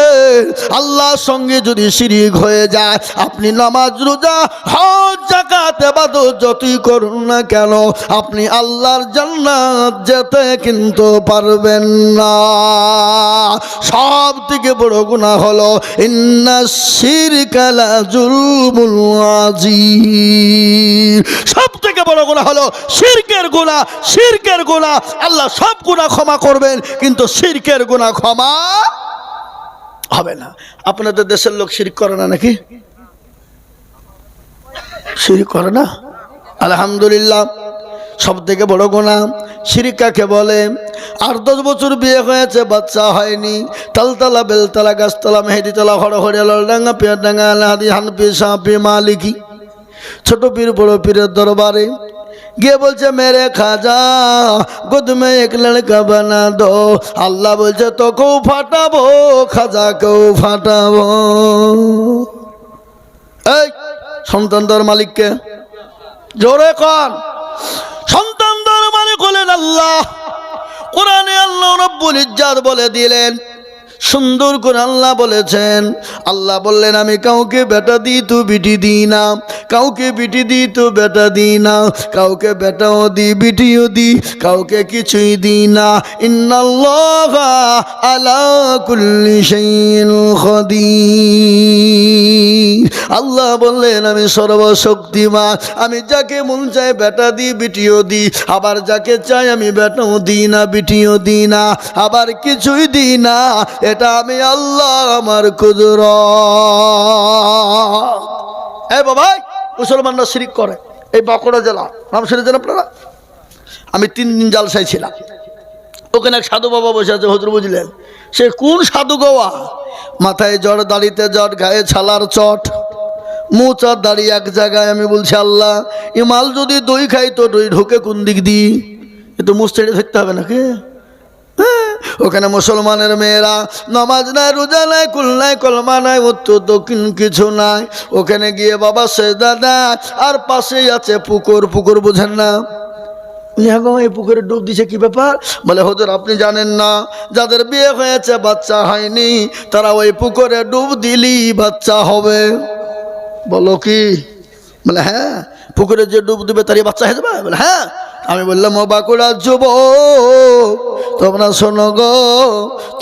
আল্লাহর সঙ্গে যদি শিরিক হয়ে যায়, আপনি নামাজ, রোজা, হজ, যাকাত, ইবাদত যতই করুন না কেন, আপনি আল্লাহর জান্নাত যেতে কিন্তু পারবেন না। সব থেকে বড় গুনাহ হলো ইন্না শিরকা লা যুলমুল আযীম। সব থেকে বড় গুনাহ হলো শিরকের গুনাহ। শিরকের গুনাহ আল্লাহ সব গুনাহ ক্ষমা করবেন, কিন্তু শিরকের গুনাহ ক্ষমা হবে না। আপনাদের দেশের লোক শিরক করে না নাকি? শিরক করে না? আলহামদুলিল্লাহ। সব থেকে বড় গুনাহ শিরক কাকে বলে? 8-10 বছর বিয়ে হয়েছে, বাচ্চা হয়নি, তালতলা বেলতলা গাছতলা মেহেদিতলা হরহরি লালডাঙ্গা পিয়ারডাঙ্গা আলহাদি হানপি সাপি মালিকি ছোট পীর বড় পীরের দরবারে গিয়ে বলছে মেরে খাজা গোদ মে এক লড়কা বানা দো। আল্লাহ বলছে তোকেও ফাটাবো, খাজাকেও ফাটাবো। এই সন্তান দর মালিককে জোরে কন, সন্তান দর মালিক হলেন আল্লাহ। কোরআনে আল্লাহ রব্বুল ইজ্জাত বলে দিলেন, সুন্দর করে আল্লাহ বলেছেন। আল্লাহ বললেন আমি কাউকে বেটা দিই তো বিটি দিই না, কাউকে বিটি দিই তো বেটা দিই না, কাউকে বেটাও দিই বিটিও দিই, কাউকে কিছুই দিই না। ইন্নাল্লাহা আলা কুল্লি শাইইন কাদির। আল্লাহ বললেন আমি সর্বশক্তিমান, আমি যাকে মন চায় বেটা দিই বিটিও দিই, আবার যাকে চাই আমি বেটাও দিই না বিটিও দিই না, আবার কিছুই দিই না। এটা আমি আল্লাহ, আমার কুদরত। এই বাবা মুসলমানরা শিরক করে। এই বাঁকুড়া জেলা, নাম শুনেছেন আপনারা? আমি 3 দিন জালসায় ছিলাম। ওখানে এক সাধু বাবা বসে আছে, হুজুর বুঝলেন? সে কোন সাধু গোয়া? মাথায় জট, দাড়িতে জট, গায়ে ছালার চট, মুচার দাড়ি এক জায়গায়। আমি বলছি আল্লাহ, এ মাল যদি দই খাই তো দই ঢোকে কোন দিক দিয়ে? এ তো মুখ ছেড়ে থাকতে হবে নাকি? ওখানে মুসলমানের মেয়েরা নামাজ নাই, রোজা নাই, কুল নাই, কলমা নাই, উত্তর দক্ষিণ কিছু নাই। ওখানে গিয়ে বাবা সেজদা দেয়, আর পাশেই আছে পুকুর। পুকুর বুঝেন না? এই পুকুরে ডুব দিছে, কি ব্যাপার? বলে হুজুর আপনি জানেন না, যাদের বিয়ে হয়েছে বাচ্চা হয়নি তারা ওই পুকুরে ডুব দিলি বাচ্চা হবে। বলো কি? বলে হ্যাঁ, পুকুরে যে ডুব দিবে তারই বাচ্চা হয়ে যাবে। বলে হ্যাঁ। আমি বললাম ও বাঁকুড়া যুবক তোমরা শোনো গো,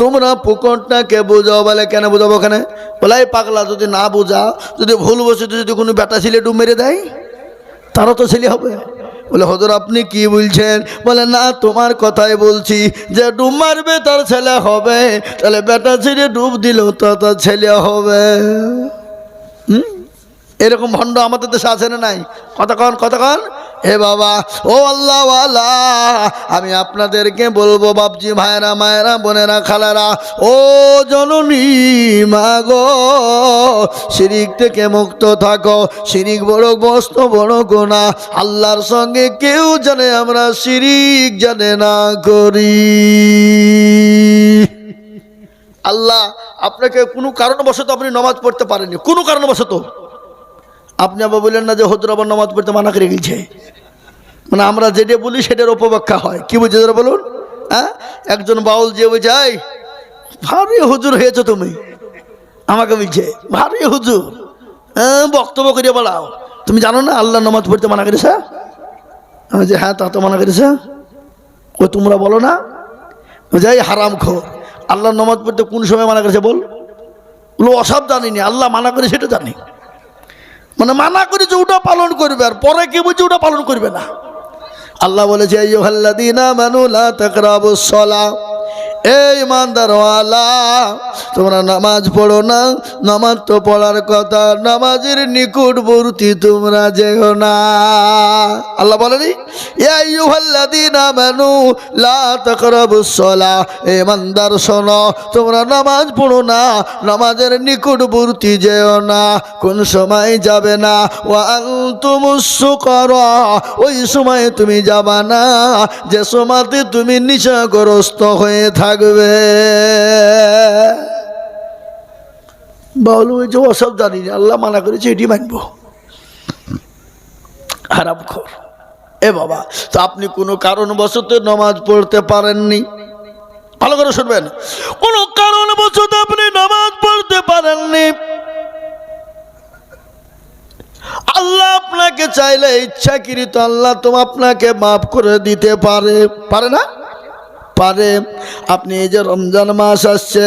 তোমরা পুকুরটাকে বুঝাও। বলে কেন বুঝাবো? ওখানে বলে এই পাগলা, যদি না বুঝা, যদি ভুল বসে যদি কোনো বেটা ছেলে ডুব মেরে দেয়, তারও তো ছেলে হবে। বলে হুজুর আপনি কি বলছেন? বলে না, তোমার কথাই বলছি, যে ডুব মারবে তার ছেলে হবে, তাহলে বেটা ছেলে ডুব দিল তো তার ছেলে হবে। এরকম ভণ্ড আমাদের দেশে আছে না নাই? কতক্ষণ কতক্ষণ। হে বাবা, ও আল্লাহওয়ালা, আমি আপনাদেরকে বলবো বাপজি, ভাইরা, মায়েরা, বোনেরা, খালারা, ও জননী মা গো, শিরিক থেকে মুক্ত থাকো। শিরিক বড় মস্ত বড় গুনাহ। আল্লাহর সঙ্গে কেউ জানে আমরা শিরিক জানে না করি। আল্লাহ আপনাকে কোনো কারণবশত আপনি নামাজ পড়তে পারেননি, কোনো কারণবশত, আপনি আবার বললেন না যে হুজুর আবার নামাজ পড়তে মানা করে গেছে। মানে আমরা যেটা বলি সেটার উপব্যাখ্যা হয়। কি বুঝে যারা বলুন? হ্যাঁ, একজন বাউল যে বুঝাই, ভারী হুজুর হয়েছো তুমি, আমাকে বলছে ভারী হুজুর, হ্যাঁ বক্তব্য করিয়ে বলাও, তুমি জানো না আল্লাহ নামাজ পড়তে মানা করেছে? আমি যে হ্যাঁ তা তো মানা করেছে। ও তোমরা বলো না? যাই হারাম খোর, আল্লাহ নামাজ পড়তে কোন সময় মানা করেছে বল? বলো অসব জানিনি, আল্লাহ মানা করে সেটা জানি। মানে মানা করেছে ওটা পালন করবে, আর পরে কি বুঝছে ওটা পালন করবে না। আল্লাহ বলেছে আইয়ুহাল্লাযীনা আমানু লা তাকরাবুস সালাহ, এই ইমানদারওয়ালা তোমরা নামাজ পড়ো না। নামাজ তো পড়ার কথা, নামাজের নিকটবর্তী তোমরা যেও না। আল্লাহ বলেনি ইয়া আইয়ুহাল্লাযীনা আমানু লা তাকরাবুস সালাহ, ইমানদার শোনো, তোমরা নামাজ পড়ো না, নামাজের নিকটবর্তী যেও না। কোন সময় যাবে না? ওয়া আনতুমুস সুকারা, ওই সময় তুমি যাবা না যে সময়তে তুমি নেশাগ্রস্ত হয়ে থাকবে। বলো যে ওসব জানি না, আল্লাহ মানা করেছে এটি মানবো। হারামখোর। এ বাবা, তো আপনি কোনো কারণবশত নামাজ পড়তে পারেননি, ভালো করে শুনবেন, কোনো কারণবশত আপনি নামাজ পড়তে পারেননি, আল্লাহ আপনাকে চাইলে ইচ্ছাকৃত আল্লাহ তো আপনাকে মাফ করে দিতে পারে। পারে না? পারে। আপনি এই যে রমজান মাস আসছে,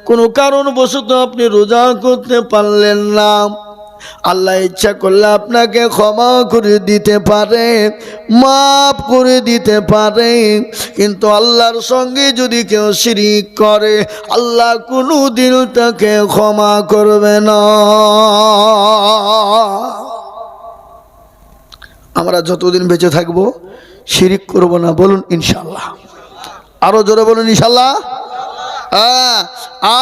কোনো কারণবশত আপনি রোজা করতে পারলেন না, আল্লাহ ইচ্ছা করলে আপনাকে ক্ষমা করে দিতে পারে, মাফ করে দিতে পারে, কিন্তু আল্লাহর সঙ্গে যদি কেউ শিরিক করে আল্লাহ কোনোদিন তাকে ক্ষমা করবে না। আমরা যতদিন বেঁচে থাকবো শিরিক করব না, বলুন ইনশাল্লাহ। আরো জোরে বলুন ইনশাল্লাহ। হ্যাঁ,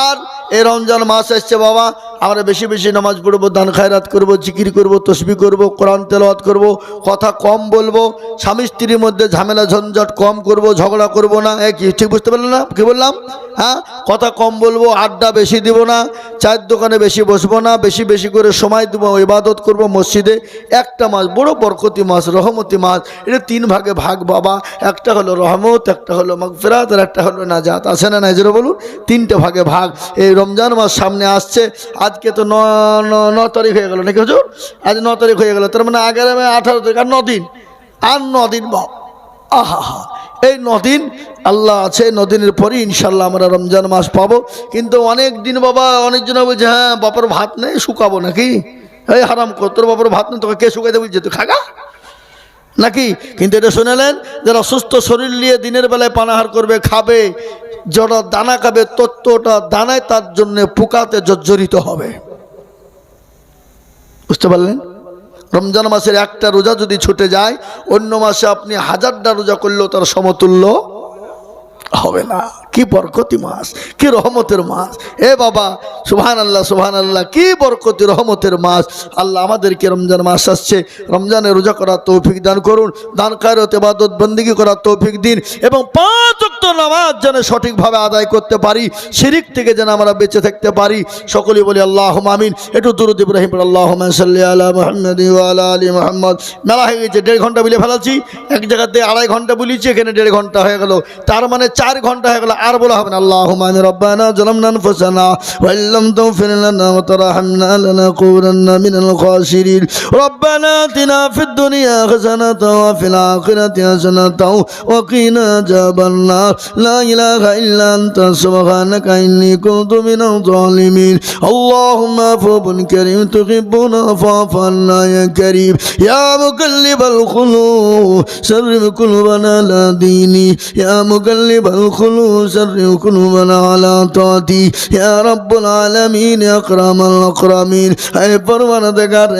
আর এই রমজান মাস আসছে বাবা, আমরা বেশি বেশি নামাজ পড়বো, দান খায়রাত করবো, জিকির করবো, তসবিহ করবো, কোরআন তেলাওয়াত করবো, কথা কম বলবো, স্বামী স্ত্রীর মধ্যে ঝামেলা ঝঞ্ঝট কম করব, ঝগড়া করব না। কি ঠিক বুঝতে পারলেন না কি বললাম? হ্যাঁ, কথা কম বলবো, আড্ডা বেশি দিব না, চায়ের দোকানে বেশি বসবো না, বেশি বেশি করে সময় দেবো, ইবাদত করব মসজিদে। একটা মাস বড় বরকতি মাস, রহমতি মাস, এটা 3 ভাগে ভাগ বাবা। একটা হলো রহমত, একটা হলো মাগফিরাত, আর একটা হলো নাজাত। আছে না নাই জোরে বলুন? 3টে ভাগে ভাগ। এই রমজান মাস সামনে আসছে, আজকে তো 9 তারিখ হয়ে গেল নাকি হুজুর? আজ 9 তারিখ হয়ে গেল, তার মানে 18 তারিখ, আর 9 দিন, আর 9 দিন বাবা। আহা হা, এই 9 দিন আল্লাহ আছে, 9 দিনের পরই ইনশাল্লাহ আমরা রমজান মাস পাবো। কিন্তু অনেক দিন বাবা, অনেকজন বলছে হ্যাঁ বাবার ভাত নেই, শুকাবো নাকি? এই হারাম কর, তোর বাবার ভাত নেই, তোকে কে শুকাইতে বলছে? তুই খাগা নাকি? কিন্তু এটা শুনেলেন, যারা সুস্থ শরীর নিয়ে দিনের বেলায় পানাহার করবে, খাবে, যারা দানা খাবে, তত্ত্বটা দানায় তার জন্য পোকাতে জর্জরিত হবে। বুঝতে পারলেন? রমজান মাসের একটা রোজা যদি ছুটে যায়, অন্য মাসে আপনি 1000টা রোজা করলেও তার সমতুল্য হবে না। কি বরকতি মাস, কি রহমতের মাস। এ বাবা সুবহানাল্লাহ সুবহানাল্লাহ, কি বরকতি রহমতের মাস। আল্লাহ আমাদেরকে রমজান মাস আসছে, রমজানে রোজা করার তৌফিক দান করুন, দান খায়রাত ইবাদত বন্দেগী করার তৌফিক দিন, এবং 5 ওয়াক্ত নামাজ যেন সঠিকভাবে আদায় করতে পারি, শিরিক থেকে যেন আমরা বেঁচে থাকতে পারি। সকলেই বলি আল্লাহুম্মা আমিন। একটু দুরূদ ইব্রাহিম পড়ি, আল্লাহুম্মা সাল্লি আলা মুহাম্মাদি ওয়া আলা আলি মুহাম্মদ। মেলা হয়ে গেছে, 1.5 ঘন্টা বলে ফেলাচ্ছি। এক জায়গাতে 2.5 ঘন্টা বলেছি, এখানে 1.5 ঘন্টা হয়ে গেল, তার মানে 4 ঘন্টা হয়ে গেল। আর বলা হবে না। আল্লাহুম্মা আমিন। রব্বানা যালামনা আনফুসানা ওয়া ইল্লাম তাগফির লানা ওয়া তারহামনা লানাকুনান্না মিনাল খাসিরিন। রব্বানা আতিনা ফিদ দুনিয়া হাসানাতাও ওয়া ফিল আখিরাতি হাসানাতাও ওয়া কিনা আযাবান নার। লা ইলাহা ইল্লা আনতা সুবহানাকা ইন্নী কুনতু মিনাজ জালিমিন। আল্লাহুম্মা আফুবুন কারীম তুহিব্বুনা ফা'ফু আন্না ইয়া কারীম। ইয়া মুকাল্লিবাল কুলুব সাররিফ কুলুবানা আলা দীনি। ইয়া মুকাল্লিবাল কুলুব সাররিফ কুলুবানা আলা তাআতি। ইয়া রাব্বুল আলামিন, ইয়া আকরামাল আকরামিন। হে পরওয়ারদিগার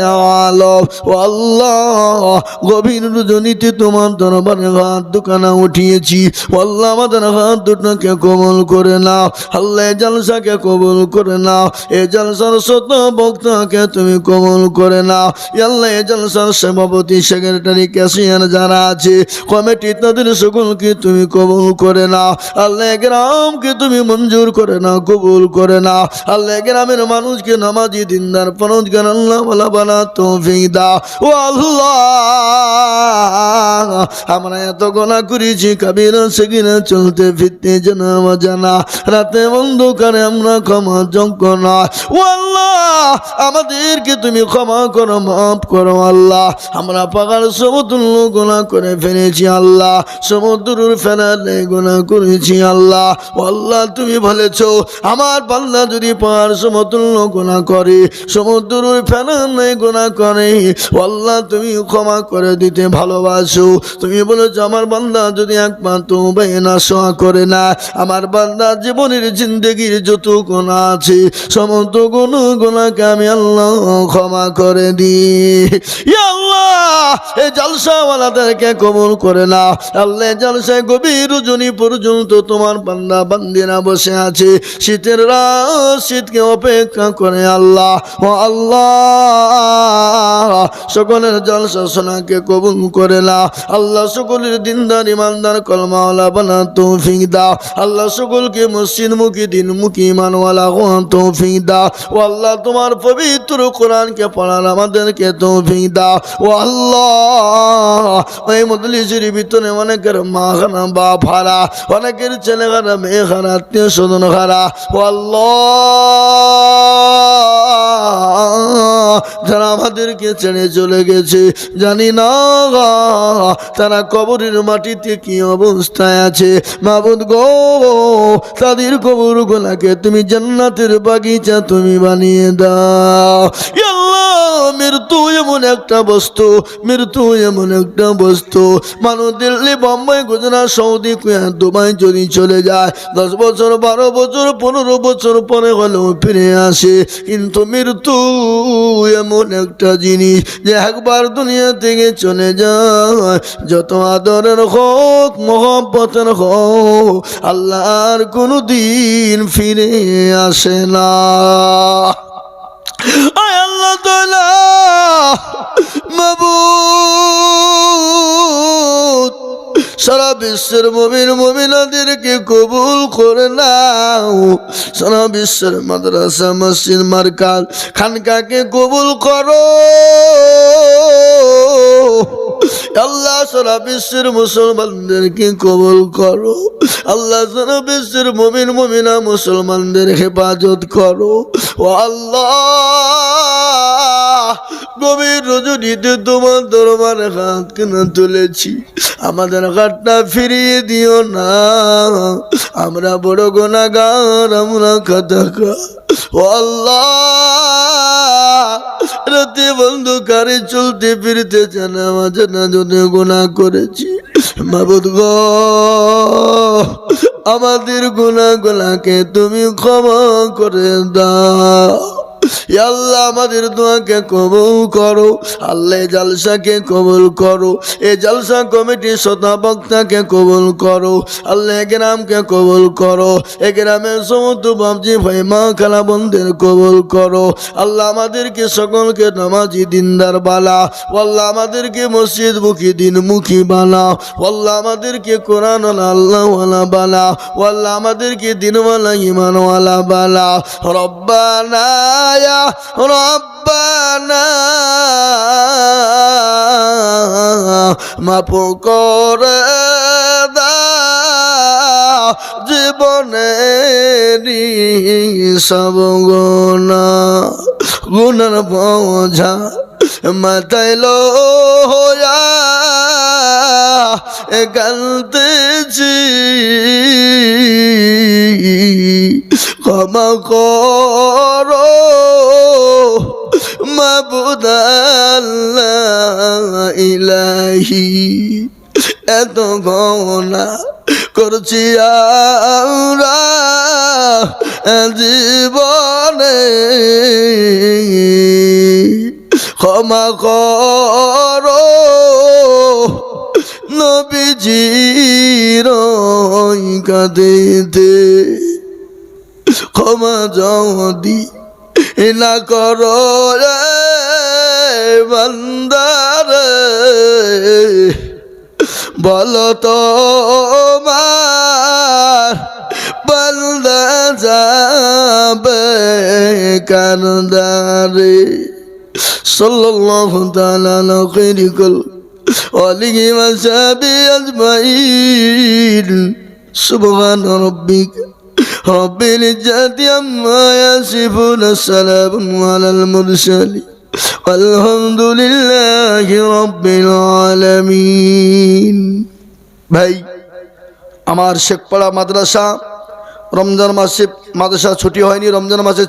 আলম, ও আল্লাহ, গভীর রজনীতে তোমার দরবারে হাত দুখানা উঠিয়েছি। আল্লাহ আমাদের হাত দুটোকে কবুল করে নাও। আল্লাহ জলসাকে কবুল করে নাও। এই জলসার শত ভক্তকে তুমি কবুল করে নাও। আল্লাহ এই জলসার সভাপতি, সেক্রেটারি, ক্যাশিয়ার যারা আছে, কমিটি, তাদের সকলকে তুমি কবুল করে নাও। আল্লাহ গ্রামকে তুমি মঞ্জুর করে নাও, কবুল করে নাও। আল্লাহ গ্রামের মানুষকে নামাজি, দিনদার, পরহেজগার আল্লাহ ওয়ালা বানা তৌফিক দাও। ও আল্লাহ, আমরা এত গুনাহ করেছি, কাবিরা সগীরা, চলতে ফিরতে জানা অজানা, রাতে অন্ধকারে আমরা ক্ষমা যোগ্য নয়। ও আল্লাহ, আমাদেরকে তুমি ক্ষমা করো, মাফ করো। আল্লাহ, আমরা পাহাড় সমতুল্য গুনাহ করে ফেলেছি। আল্লাহ, সমুদ্রের ফেনালে গুনাহ করেছি। আল্লাহ, ও আল্লাহ, তুমি বলেছো আমার বান্দা যদি পাহাড় সমতুল্য গুনাহ করে, সমুদ্রের ফেনালে গুনাহ করে, ও আল্লাহ, তুমি ক্ষমা করে দিতে ভালোবাসো। তুমি বলেছো আমার বান্দা যদি একবার তওবা নাসা করে না, আমার বান্দা জীবনের জিন্দেগির যত গুনাহ আছে সমস্ত গুনাহকে আমি আল্লাহ ক্ষমা করে দিই। ইয়া আল্লাহ, এই জলসাওয়ালাদেরকে কবুল করে নাও। আল্লাহ, জলসায় গভীর রজনী পর্যন্ত তোমার বান্দা বান্দিরা বসে আছে, শীতের রাত, শীতকে অপেক্ষা করে। আল্লাহ, ও আল্লাহ, সকলের জলসা শোনাকে কবুল করে নাও। আল্লাহ, সকলের দিনদার ইমানদার কলমাওয়ালা বানা তৌফিক দাও। আল্লাহ, সকলকে মসজিদমুখী, দিনমুখী, ইমানওয়ালা হওয়া তৌফিক দাও। ও আল্লাহ, তোমার পবিত্র কোরআনকে পড়ার আমাদেরকে তৌফিক দাও। ও আল্লাহ, ওই মজলিসের ভিতরে অনেকের মা খানা, বাপ হারা, অনেকের ছেলে খারা, মেয়ে খারা, আত্মীয় স্বজন খারা। ও আল্লাহ, যারা আমাদেরকে ছেড়ে চলে গেছে, জানি না তারা কবরের মাটিতে কি অবস্থায় আছে। মাবুদ গো, তাদের কবর গোলাকে তুমি জান্নাতের বাগিচা তুমি বানিয়ে দাও। ইয়া আল্লাহ, মৃত্যু এমন একটা বস্তু, মৃত্যু এমন একটা বস্তু, মানুষ Delhi, Bombay, Gujarat, Saudi, Kuwait, Dubai যদি চলে যায় 10 বছর, 12 বছর, 15 বছর পরে হলেও ফিরে আসে। কিন্তু মৃত্যু এমন একটা জিনিস যে একবার দুনিয়া থেকে চলে যায়, যত আদরের হোক, মোহব্বতের হোক, আল্লাহর কোনো দিন ফিরে আসে না। আয় আল্লাহ তাআলা মাবুদ, সারা বিশ্বের মুমিন মুমিনাদেরকে কবুল করে নাও। সারা বিশ্বের মাদ্রাসা, মসজিদ, মারকাজ, খানকাকে কবুল করো আল্লাহ। সারা বিশ্বের মুসলমানদেরকে কবুল করো আল্লাহ। সারা বিশ্বের মুমিন মুমিনা মুসলমানদের হেফাজত করো ও আল্লাহ। গভীর রজনীতে তোমার দরবারে হাত কেনা তুলেছি, আমাদের হাতটা ফিরিয়ে দিও না। আমরা বড় গুনাহগার, আমরা খাতাকার ও আল্লাহ। রাতে বন্ধকারে চলতে ফিরতে জানা মাঝে না যদি গুনাহ করেছি, মাবুদ গো আমাদের গুনাহগুলোকে তুমি ক্ষমা করে দাও। আল্লাহ আমাদের দোয়াকে কবুল করো আল্লাহ। জলসাকে কবুল করো, এই জলসা কমিটির শ্রোতা বক্তাকে কবুল করো আল্লাহ। গ্রামকে কবুল করো, এই গ্রামের সমস্ত বাপজি ভাই মা খালা বোনদের কবুল করো আল্লাহ। আমাদেরকে সকলকে নামাজি দিনদার বালা আল্লাহ। আমাদেরকে মসজিদ মুখী দিন মুখী বালা আল্লাহ। আমাদেরকে কোরআন আল্লাহওয়ালা বালা আল্লাহ। আমাদেরকে দিনওয়ালা ইমানওয়ালা বালা। রব্বানা ইয়া রব্বানা মাফ করে দাও জীবনেরই সব গুনাহ, গুনার বোঝা মাথায় লইয়া কাঁদতেছি, ক্ষমা করো মাবুদ আল্লাহ ইলাহি। এত গুনাহ করছি আমরা জীবনে, ক্ষমা করো নবীজির কাঁদিতে, ক্ষমা যদি না করো রে বান্দারে, বলো তোমার বান্দা যাবে কান্দারে। সাল্লাল্লাহু তাআলা আলা খায়রি আলিহি ওয়া সাহবিহি আজমাইন। সুবহানা রাব্বিকা রব্বিল ইজ্জাতি আম্মা ইয়াসিফুন, সালামুন আলাল মুরসালিন, আলহামদুলিল্লাহি রাব্বিল আলামিন। ভাই আমার শেখপাড়া মাদ্রাসা রমজান মাসে মাদ্রাসা ছুটি হয়নি, রমজান মাসে